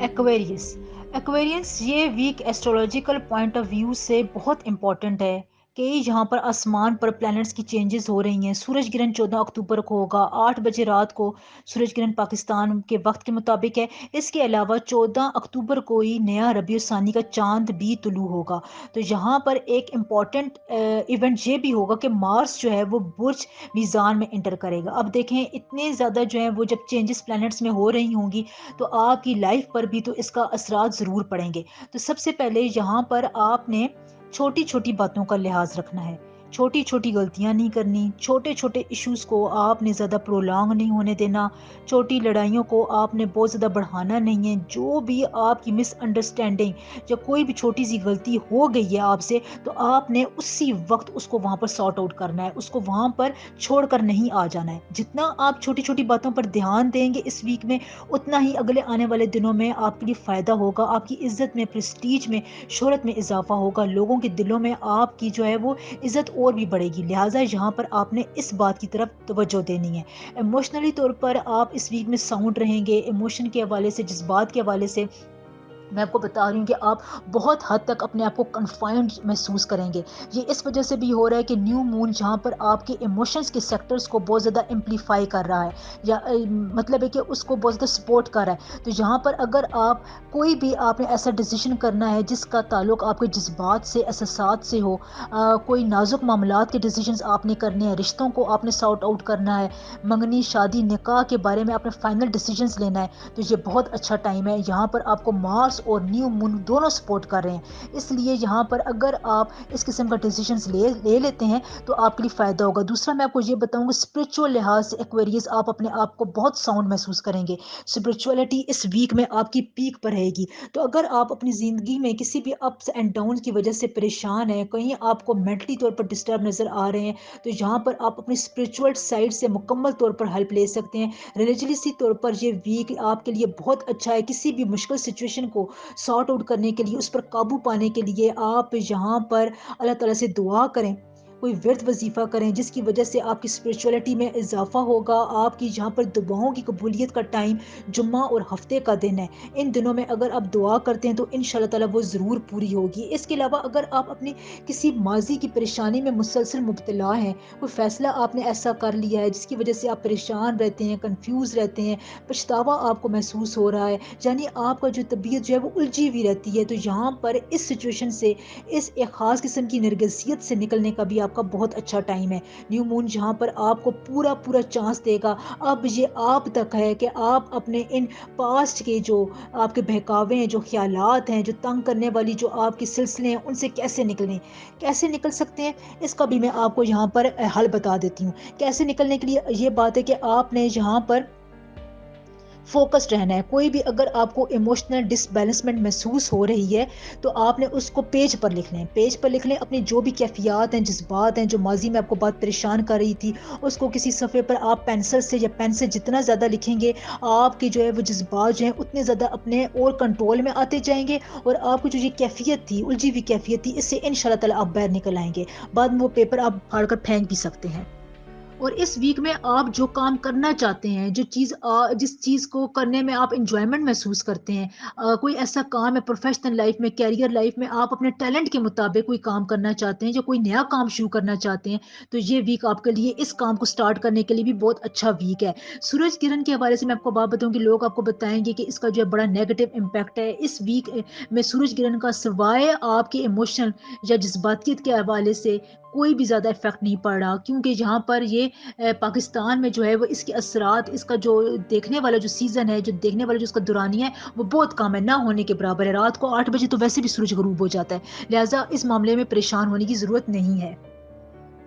ایکویریس، ایکویریس یہ ویک ایسٹرولوجیکل پوائنٹ آف ویو سے بہت امپورٹنٹ ہے کہ یہاں پر آسمان پر پلانٹس کی چینجز ہو رہی ہیں۔ سورج گرہن 14 اکتوبر کو ہوگا، 8 بجے رات کو سورج گرہن پاکستان کے وقت کے مطابق ہے۔ اس کے علاوہ 14 اکتوبر کو ہی نیا ربیع الثانی کا چاند بھی طلوع ہوگا۔ تو یہاں پر ایک امپورٹنٹ ایونٹ یہ بھی ہوگا کہ مارس جو ہے وہ برج میزان میں انٹر کرے گا۔ اب دیکھیں اتنے زیادہ جو ہے وہ جب چینجز پلانٹس میں ہو رہی ہوں گی تو آپ کی لائف پر بھی تو اس کا اثرات ضرور پڑیں گے۔ تو سب سے پہلے یہاں پر آپ نے چھوٹی چھوٹی باتوں کا لحاظ رکھنا ہے، چھوٹی چھوٹی غلطیاں نہیں کرنی، چھوٹے چھوٹے ایشوز کو آپ نے زیادہ پرولونگ نہیں ہونے دینا، چھوٹی لڑائیوں کو آپ نے بہت زیادہ بڑھانا نہیں ہے۔ جو بھی آپ کی مس انڈرسٹینڈنگ یا کوئی بھی چھوٹی سی غلطی ہو گئی ہے آپ سے، تو آپ نے اسی وقت اس کو وہاں پر سارٹ آؤٹ کرنا ہے، اس کو وہاں پر چھوڑ کر نہیں آ جانا ہے۔ جتنا آپ چھوٹی چھوٹی باتوں پر دھیان دیں گے اس ویک میں، اتنا ہی اگلے آنے والے دنوں میں آپ کے لیے فائدہ ہوگا، آپ کی عزت میں، پریسٹیج میں، شہرت میں اضافہ ہوگا، لوگوں کے دلوں میں آپ کی جو ہے وہ عزت اور بھی بڑھے گی۔ لہٰذا یہاں پر آپ نے اس بات کی طرف توجہ دینی ہے۔ ایموشنلی طور پر آپ اس ویک میں ساؤنڈ رہیں گے، ایموشن کے حوالے سے، جذبات کے حوالے سے میں آپ کو بتا رہی ہوں کہ آپ بہت حد تک اپنے آپ کو کنفائنڈ محسوس کریں گے۔ یہ اس وجہ سے بھی ہو رہا ہے کہ نیو مون جہاں پر آپ کے ایموشنز کے سیکٹرز کو بہت زیادہ امپلیفائی کر رہا ہے، یا مطلب ہے کہ اس کو بہت زیادہ سپورٹ کر رہا ہے۔ تو یہاں پر اگر آپ کوئی بھی آپ نے ایسا ڈیسیژن کرنا ہے جس کا تعلق آپ کے جذبات سے، احساسات سے ہو، کوئی نازک معاملات کے ڈیسیژنز آپ نے کرنے ہیں، رشتوں کو آپ نے سارٹ آؤٹ کرنا ہے، منگنی، شادی، نکاح کے بارے میں آپ نے فائنل ڈیسیژنز لینا ہے، تو یہ بہت اچھا ٹائم ہے۔ یہاں پر آپ کو مارس اور نیو مون دونوں سپورٹ کر رہے ہیں، اس لیے یہاں پر اگر آپ اس قسم کا ڈیسیژنز لے لیتے ہیں تو آپ کے لیے فائدہ ہوگا۔ دوسرا میں آپ کو یہ بتاؤں گا، اسپرچول لحاظ سے ایکویریس آپ اپنے آپ کو بہت ساؤنڈ محسوس کریں گے، اسپرچولیٹی اس ویک میں آپ کی پیک پر رہے گی۔ تو اگر آپ اپنی زندگی میں کسی بھی اپس اینڈ ڈاؤن کی وجہ سے پریشان ہیں، کہیں آپ کو مینٹلی طور پر ڈسٹرب نظر آ رہے ہیں، تو یہاں پر آپ اپنی اسپرچول سائڈ سے مکمل طور پر ہیلپ لے سکتے ہیں۔ ریلیجیسی طور پر یہ ویک آپ کے لیے بہت اچھا ہے، کسی بھی مشکل سچویشن کو سارٹ آؤٹ کرنے کے لیے، اس پر قابو پانے کے لیے آپ یہاں پر اللہ تعالیٰ سے دعا کریں، کوئی ورد وظیفہ کریں جس کی وجہ سے آپ کی اسپرچولیٹی میں اضافہ ہوگا۔ آپ کی یہاں پر دعاؤں کی قبولیت کا ٹائم جمعہ اور ہفتے کا دن ہے، ان دنوں میں اگر آپ دعا کرتے ہیں تو انشاءاللہ تعالیٰ وہ ضرور پوری ہوگی۔ اس کے علاوہ اگر آپ اپنی کسی ماضی کی پریشانی میں مسلسل مبتلا ہیں، کوئی فیصلہ آپ نے ایسا کر لیا ہے جس کی وجہ سے آپ پریشان رہتے ہیں، کنفیوز رہتے ہیں، پچھتاوا آپ کو محسوس ہو رہا ہے، یعنی آپ کا جو طبیعت جو ہے وہ الجھی ہوئی رہتی ہے، تو یہاں پر اس سچویشن سے، اس ایک خاص قسم کی نرگسیت سے نکلنے کا بھی آپ کا بہت اچھا ٹائم ہے۔ نیو مون جہاں پر آپ کو پورا پورا چانس دے گا۔ اب یہ آپ تک ہے کہ آپ اپنے ان پاسٹ کے جو آپ کے بہکاوے ہیں، جو خیالات ہیں، جو تنگ کرنے والی جو آپ کے سلسلے ہیں، ان سے کیسے نکلیں، کیسے نکل سکتے ہیں، اس کا بھی میں آپ کو یہاں پر حل بتا دیتی ہوں۔ کیسے نکلنے کے لیے یہ بات ہے کہ آپ نے یہاں پر فوکسڈ رہنا ہے۔ کوئی بھی اگر آپ کو ایموشنل ڈس بیلنسمنٹ محسوس ہو رہی ہے تو آپ نے اس کو پیج پر لکھ لیں، پیج پر لکھ لیں اپنی جو بھی کیفیات ہیں، جذبات ہیں، جو ماضی میں آپ کو بات پریشان کر رہی تھی، اس کو کسی صفحے پر آپ پینسل سے یا پین سے جتنا زیادہ لکھیں گے، آپ کی جو ہے وہ جذبات جو ہیں اتنے زیادہ اپنے اور کنٹرول میں آتے جائیں گے، اور آپ کی جو یہ کیفیت تھی، الجھی ہوئی کیفیت تھی، اس سے انشاءاللہ تعالیٰ آپ باہر نکل آئیں گے۔ بعد میں وہ پیپر آپ پھاڑ کر پھینک بھی سکتے ہیں۔ اور اس ویک میں آپ جو کام کرنا چاہتے ہیں، جس چیز کو کرنے میں آپ انجوائمنٹ محسوس کرتے ہیں، کوئی ایسا کام ہے پروفیشنل لائف میں، کیریئر لائف میں، آپ اپنے ٹیلنٹ کے مطابق کوئی کام کرنا چاہتے ہیں، یا کوئی نیا کام شروع کرنا چاہتے ہیں، تو یہ ویک آپ کے لیے اس کام کو سٹارٹ کرنے کے لیے بھی بہت اچھا ویک ہے۔ سورج گرہن کے حوالے سے میں آپ کو بات بتاؤں کہ لوگ آپ کو بتائیں گے کہ اس کا جو ہے بڑا نیگیٹو امپیکٹ ہے اس ویک میں سورج گرہن کا، سوائے آپ کے ایموشن یا جذباتیت کے حوالے سے کوئی بھی زیادہ افیکٹ نہیں پڑ رہا، کیونکہ یہاں پر یہ پاکستان میں جو ہے وہ اس کے اثرات، اس کا جو دیکھنے والا جو سیزن ہے، جو دیکھنے والا جو اس کا دورانیہ ہے، وہ بہت کم ہے، نہ ہونے کے برابر ہے۔ رات کو 8 بجے تو ویسے بھی سورج غروب ہو جاتا ہے، لہٰذا اس معاملے میں پریشان ہونے کی ضرورت نہیں ہے۔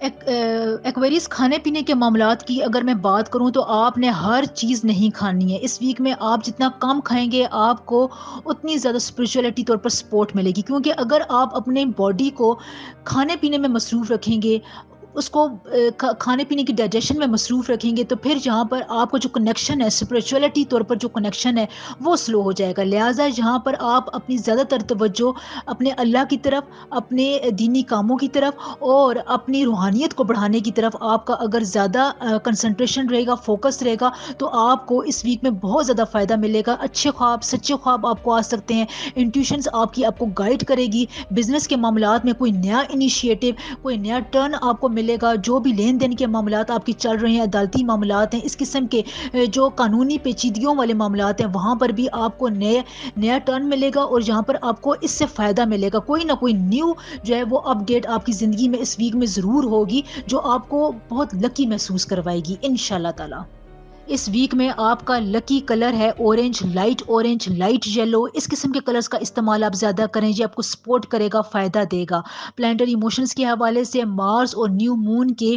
ایکویریز کھانے پینے کے معاملات کی اگر میں بات کروں تو آپ نے ہر چیز نہیں کھانی ہے اس ویک میں. آپ جتنا کم کھائیں گے آپ کو اتنی زیادہ اسپرچولیٹی طور پر سپورٹ ملے گی, کیونکہ اگر آپ اپنے باڈی کو کھانے پینے میں مصروف رکھیں گے, اس کو کھانے پینے کی ڈائجیشن میں مصروف رکھیں گے, تو پھر جہاں پر آپ کا جو کنیکشن ہے اسپرچولیٹی طور پر جو کنیکشن ہے وہ سلو ہو جائے گا. لہٰذا جہاں پر آپ اپنی زیادہ تر توجہ اپنے اللہ کی طرف, اپنے دینی کاموں کی طرف اور اپنی روحانیت کو بڑھانے کی طرف آپ کا اگر زیادہ کنسنٹریشن رہے گا, فوکس رہے گا, تو آپ کو اس ویک میں بہت زیادہ فائدہ ملے گا. اچھے خواب, سچے خواب آپ کو آ سکتے ہیں. انٹیوشنز آپ کو گائیڈ کرے گی. بزنس کے معاملات میں کوئی نیا انیشیٹو, کوئی نیا ٹرن آپ کو ملے گا. جو بھی لین دین کے معاملات آپ کی چل رہے ہیں, عدالتی معاملات ہیں, اس قسم کے جو قانونی پیچیدگیوں والے معاملات ہیں, وہاں پر بھی آپ کو نیا ٹرن ملے گا, اور جہاں پر آپ کو اس سے فائدہ ملے گا. کوئی نہ کوئی نیو جو ہے وہ اپ ڈیٹ آپ کی زندگی میں اس ویک میں ضرور ہوگی, جو آپ کو بہت لکی محسوس کروائے گی انشاءاللہ تعالی. اس ویک میں آپ کا لکی کلر ہے اورنج, لائٹ یلو. اس قسم کے کلرز کا استعمال آپ زیادہ کریں, یہ آپ کو سپورٹ کرے گا, فائدہ دے گا. پلانٹری موشنز کے حوالے سے, مارس اور نیو مون کے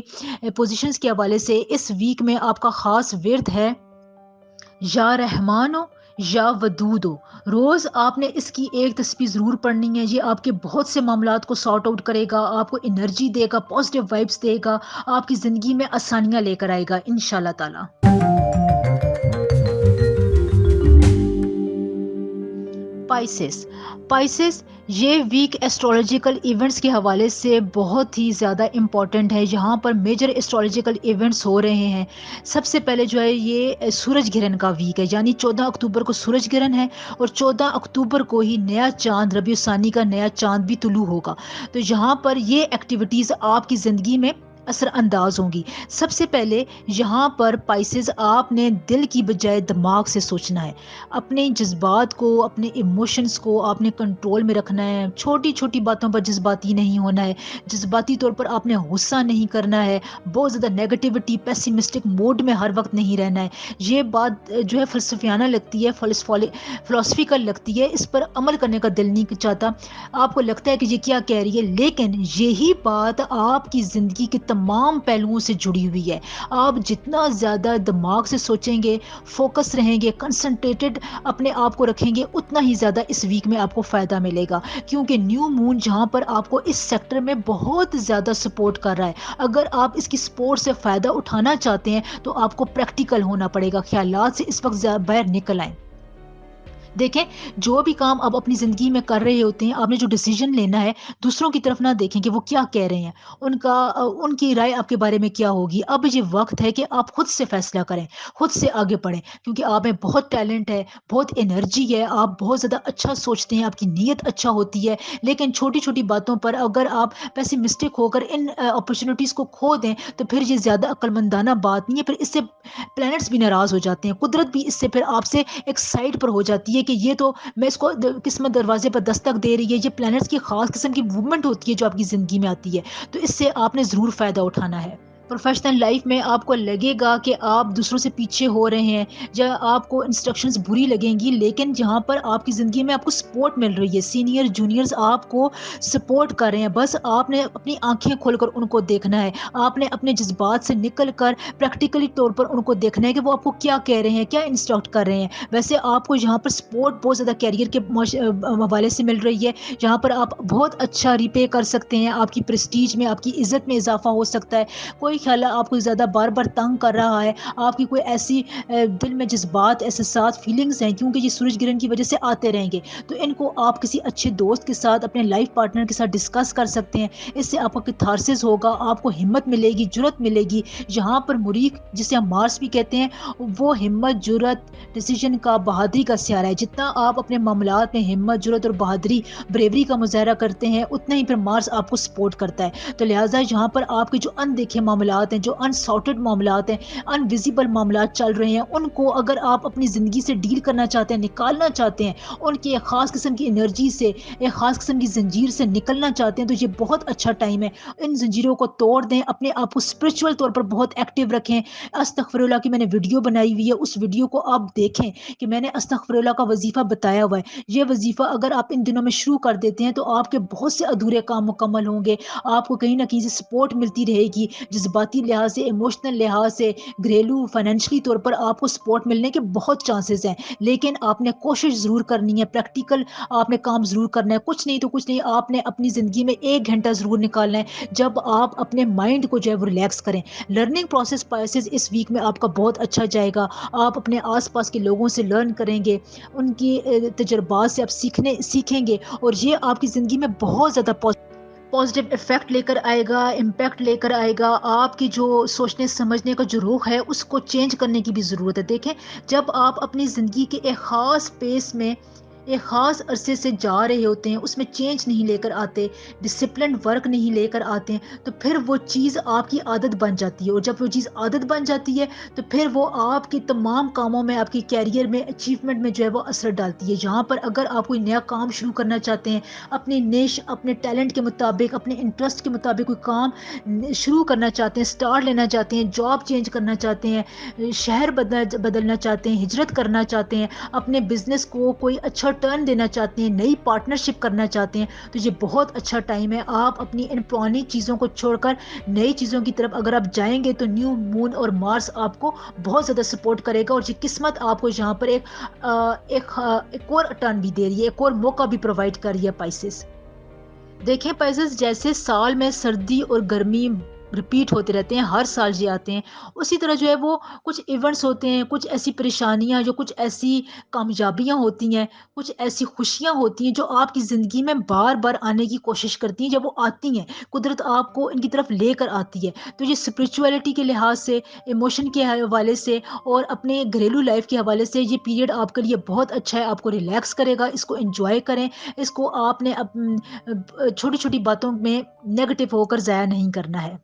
پوزیشنز کے حوالے سے اس ویک میں آپ کا خاص ورد ہے یا رحمانو یا ودودو. روز آپ نے اس کی ایک تسبیح ضرور پڑھنی ہے. یہ آپ کے بہت سے معاملات کو سارٹ آؤٹ کرے گا, آپ کو انرجی دے گا, پازیٹیو وائبس دے گا, آپ کی زندگی میں آسانیاں لے کر آئے گا انشاءاللہ تعالی. پائسس یہ ویک ایسٹرولوجیکل ایونٹس کے حوالے سے بہت ہی زیادہ امپورٹنٹ ہے. یہاں پر میجر ایسٹرولوجیکل ایونٹس ہو رہے ہیں. سب سے پہلے جو ہے یہ سورج گرہن کا ویک ہے, یعنی 14 اکتوبر کو سورج گرہن ہے, اور 14 اکتوبر کو ہی نیا چاند, ربیع الثانی کا نیا چاند بھی طلوع ہوگا. تو یہاں پر یہ ایکٹیویٹیز آپ کی زندگی میں اثر انداز ہوں گی. سب سے پہلے یہاں پر پائسز آپ نے دل کی بجائے دماغ سے سوچنا ہے. اپنے جذبات کو, اپنے ایموشنز کو آپ نے کنٹرول میں رکھنا ہے. چھوٹی چھوٹی باتوں پر جذباتی نہیں ہونا ہے. جذباتی طور پر آپ نے غصہ نہیں کرنا ہے. بہت زیادہ نیگیٹیوٹی, پیسیمسٹک موڈ میں ہر وقت نہیں رہنا ہے. یہ بات جو ہے فلسفیانہ لگتی ہے, فلسفیکل لگتی ہے, اس پر عمل کرنے کا دل نہیں چاہتا. آپ کو لگتا ہے کہ یہ کیا کہہ رہی ہے, لیکن یہی بات آپ کی زندگی کے تمام پہلوؤں سے جڑی ہوئی ہے. آپ جتنا زیادہ دماغ سے سوچیں گے, فوکس رہیں گے, کنسنٹریٹڈ اپنے آپ کو رکھیں گے, اتنا ہی زیادہ اس ویک میں آپ کو فائدہ ملے گا. کیونکہ نیو مون جہاں پر آپ کو اس سیکٹر میں بہت زیادہ سپورٹ کر رہا ہے. اگر آپ اس کی سپورٹ سے فائدہ اٹھانا چاہتے ہیں تو آپ کو پریکٹیکل ہونا پڑے گا. خیالات سے اس وقت باہر نکل آئیں. دیکھیں, جو بھی کام آپ اپنی زندگی میں کر رہے ہوتے ہیں, آپ نے جو ڈیسیجن لینا ہے, دوسروں کی طرف نہ دیکھیں کہ وہ کیا کہہ رہے ہیں, ان کی رائے آپ کے بارے میں کیا ہوگی. اب یہ وقت ہے کہ آپ خود سے فیصلہ کریں, خود سے آگے بڑھیں, کیونکہ آپ میں بہت ٹیلنٹ ہے, بہت انرجی ہے, آپ بہت زیادہ اچھا سوچتے ہیں, آپ کی نیت اچھا ہوتی ہے. لیکن چھوٹی چھوٹی باتوں پر اگر آپ پیسیمسٹک ہو کر ان اپرچونیٹیز کو کھو دیں تو پھر یہ زیادہ عقل مندانہ بات نہیں ہے. پھر اس سے پلینٹس بھی ناراض ہو جاتے ہیں, قدرت بھی اس سے پھر آپ سے ایک سائڈ پر ہو جاتی ہے کہ یہ تو میں اس کو قسمت دروازے پر دستک دے رہی ہے. یہ پلینٹس کی خاص قسم کی موومنٹ ہوتی ہے جو آپ کی زندگی میں آتی ہے, تو اس سے آپ نے ضرور فائدہ اٹھانا ہے. پروفیشنل لائف میں آپ کو لگے گا کہ آپ دوسروں سے پیچھے ہو رہے ہیں, یا آپ کو انسٹرکشنز بری لگیں گی, لیکن جہاں پر آپ کی زندگی میں آپ کو سپورٹ مل رہی ہے, سینئر جونیئرز آپ کو سپورٹ کر رہے ہیں, بس آپ نے اپنی آنکھیں کھول کر ان کو دیکھنا ہے. آپ نے اپنے جذبات سے نکل کر پریکٹیکلی طور پر ان کو دیکھنا ہے کہ وہ آپ کو کیا کہہ رہے ہیں, کیا انسٹرکٹ کر رہے ہیں. ویسے آپ کو یہاں پر سپورٹ بہت زیادہ کیریئر کے حوالے سے مل رہی ہے, جہاں پر آپ بہت اچھا ریپے کر سکتے ہیں. آپ کی پریسٹیج میں, آپ کی عزت میں اضافہ ہو سکتا ہے. کوئی خیال آپ کو زیادہ بار بار تنگ کر رہا ہے, آپ کی کوئی ایسی دل میں جذبات, احساسات, فیلنگز ہیں, کیونکہ یہ سورج گرہن کی وجہ سے آتے رہیں گے, تو ان کو آپ کسی اچھے دوست کے ساتھ, اپنے لائف پارٹنر کے ساتھ ڈسکس کر سکتے ہیں. اس سے آپ کو کتھارسس ہوگا, آپ کو ہمت ملے گی, جرت ملے گی. یہاں پر مریخ, جسے ہم مارس بھی کہتے ہیں, وہ ہمت, جرت, ڈیسیجن کا, بہادری کا سیارہ ہے. جتنا آپ اپنے معاملات میں ہمت, جرت اور بہادری, بریوری کا مظاہرہ کرتے ہیں, اتنا ہی پھر مارس آپ کو سپورٹ کرتا ہے. تو لہٰذا یہاں پر آپ کے جو اندیکھے معاملات معاملات ہیں, جو انسارٹڈ معاملات ہیں, انویزیبل معاملات چل رہے ہیں, ان کو اگر آپ اپنی زندگی سے ڈیل کرنا چاہتے ہیں, نکالنا چاہتے ہیں, ان کی ایک خاص قسم کی انرجی سے, ایک خاص قسم کی زنجیر سے نکلنا چاہتے ہیں, تو یہ بہت اچھا ٹائم ہے. ان زنجیروں کو توڑ دیں, اپنے آپ کو اسپرچول طور پر بہت ایکٹیو رکھیں. استغفر اللہ کی میں نے ویڈیو بنائی ہوئی ہے, اس ویڈیو کو آپ دیکھیں کہ میں نے استغفر اللہ کا وظیفہ بتایا ہوا ہے. یہ وظیفہ اگر آپ ان دنوں میں شروع کر دیتے ہیں تو آپ کے بہت سے ادھورے کام مکمل ہوں گے. آپ کو کہیں نہ کہیں سے سپورٹ ملتی رہے گی, جذباتی لحاظ سے, ایموشنل لحاظ سے, گھریلو فائنینشلی طور پر آپ کو سپورٹ ملنے کے بہت چانسز ہیں. لیکن آپ نے کوشش ضرور کرنی ہے, پریکٹیکل آپ نے کام ضرور کرنا ہے. کچھ نہیں تو کچھ نہیں, آپ نے اپنی زندگی میں 1 گھنٹہ ضرور نکالنا ہے جب آپ اپنے مائنڈ کو جو ہے وہ ریلیکس کریں. لرننگ پروسیس پائسز اس ویک میں آپ کا بہت اچھا جائے گا. آپ اپنے آس پاس کے لوگوں سے لرن کریں گے, ان کی تجربات سے آپ سیکھیں گے, اور یہ آپ کی زندگی میں بہت زیادہ پازیٹیو افیکٹ لے کر آئے گا, امپیکٹ لے کر آئے گا. آپ کی جو سوچنے سمجھنے کا جو روح ہے اس کو چینج کرنے کی بھی ضرورت ہے. دیکھیں, جب آپ اپنی زندگی کے ایک خاص پیس میں, ایک خاص عرصے سے جا رہے ہوتے ہیں, اس میں چینج نہیں لے کر آتے, ڈسپلنڈ ورک نہیں لے کر آتے ہیں, تو پھر وہ چیز آپ کی عادت بن جاتی ہے. اور جب وہ چیز عادت بن جاتی ہے تو پھر وہ آپ کے تمام کاموں میں, آپ کی کیریئر میں, اچیومنٹ میں جو ہے وہ اثر ڈالتی ہے. جہاں پر اگر آپ کوئی نیا کام شروع کرنا چاہتے ہیں, اپنی نیش, اپنے ٹیلنٹ کے مطابق, اپنے انٹرسٹ کے مطابق کوئی کام شروع کرنا چاہتے ہیں, سٹارٹ لینا چاہتے ہیں, جاب چینج کرنا چاہتے ہیں, شہر بدلنا چاہتے ہیں, ہجرت کرنا چاہتے ہیں, اپنے بزنس کو کوئی اچھا ٹرن دینا چاہتے ہیں, نئی پارٹنرشپ کرنا چاہتے ہیں, تو یہ بہت اچھا ٹائم ہے. آپ اپنی ان پرانی چیزوں کو چھوڑ کر نئی چیزوں کی طرف اگر آپ جائیں گے تو نیو مون اور مارس آپ کو بہت زیادہ سپورٹ کرے گا. اور یہ قسمت آپ کو یہاں پر ایک اور ٹرن بھی دے رہی ہے, ایک اور موقع بھی پرووائڈ کر رہی ہے پائسز. دیکھیں پائسز, جیسے سال میں سردی اور گرمی رپیٹ ہوتے رہتے ہیں, ہر سال یہ آتے ہیں, اسی طرح جو ہے وہ کچھ ایونٹس ہوتے ہیں, کچھ ایسی پریشانیاں, جو کچھ ایسی کامیابیاں ہوتی ہیں, کچھ ایسی خوشیاں ہوتی ہیں جو آپ کی زندگی میں بار بار آنے کی کوشش کرتی ہیں. جب وہ آتی ہیں, قدرت آپ کو ان کی طرف لے کر آتی ہے. تو یہ اسپرچولیٹی کے لحاظ سے, ایموشن کے حوالے سے, اور اپنے گھریلو لائف کے حوالے سے یہ پیریڈ آپ کے لیے بہت اچھا ہے. آپ کو ریلیکس کرے گا, اس کو انجوائے کریں, اس کو آپ نے چھوٹی چھوٹی باتوں میں نیگیٹو ہو کر ضائع نہیں کرنا ہے.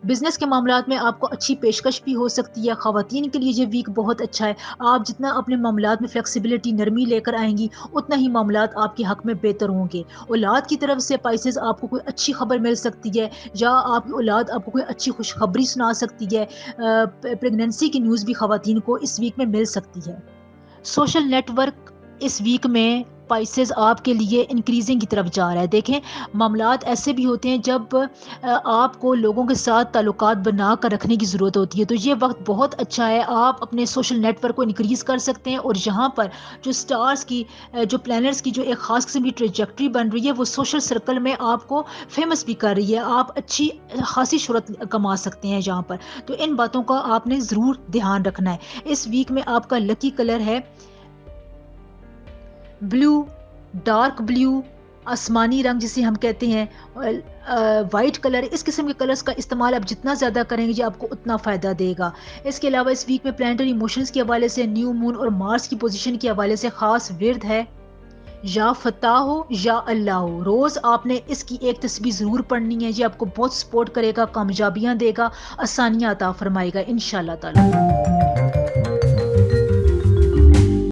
بزنس کے معاملات میں آپ کو اچھی پیشکش بھی ہو سکتی ہے. خواتین کے لیے یہ ویک بہت اچھا ہے. آپ جتنا اپنے معاملات میں فلیکسیبلٹی, نرمی لے کر آئیں گی, اتنا ہی معاملات آپ کے حق میں بہتر ہوں گے. اولاد کی طرف سے پائسز آپ کو کوئی اچھی خبر مل سکتی ہے, یا آپ کی اولاد آپ کو کوئی اچھی خوشخبری سنا سکتی ہے. پریگننسی کی نیوز بھی خواتین کو اس ویک میں مل سکتی ہے. سوشل نیٹ ورک اس ویک میں پائسز آپ کے لیے انکریزنگ کی طرف جا رہا ہے. دیکھیں, معاملات ایسے بھی ہوتے ہیں جب آپ کو لوگوں کے ساتھ تعلقات بنا کر رکھنے کی ضرورت ہوتی ہے, تو یہ وقت بہت اچھا ہے. آپ اپنے سوشل نیٹ ورک کو انکریز کر سکتے ہیں, اور یہاں پر جو سٹارز کی, جو پلانٹس کی جو ایک خاص قسم کی ٹریجیکٹری بن رہی ہے, وہ سوشل سرکل میں آپ کو فیمس بھی کر رہی ہے. آپ اچھی خاصی شہرت کما سکتے ہیں یہاں پر. تو ان باتوں کا آپ نے ضرور دھیان رکھنا ہے. اس ویک میں آپ کا لکی کلر ہے بلو, ڈارک بلو, آسمانی رنگ جسے ہم کہتے ہیں, وائٹ کلر. اس قسم کے کلرز کا استعمال آپ جتنا زیادہ کریں گے یہ آپ کو اتنا فائدہ دے گا. اس کے علاوہ اس ویک میں پلانٹری موشنز کے حوالے سے, نیو مون اور مارس کی پوزیشن کے حوالے سے خاص ورد ہے, یا فتح ہو یا اللہ ہو. روز آپ نے اس کی ایک تسبیح ضرور پڑھنی ہے. یہ آپ کو بہت سپورٹ کرے گا, کامیابیاں دے گا, آسانیاں عطا فرمائے گا انشاءاللہ تعالی.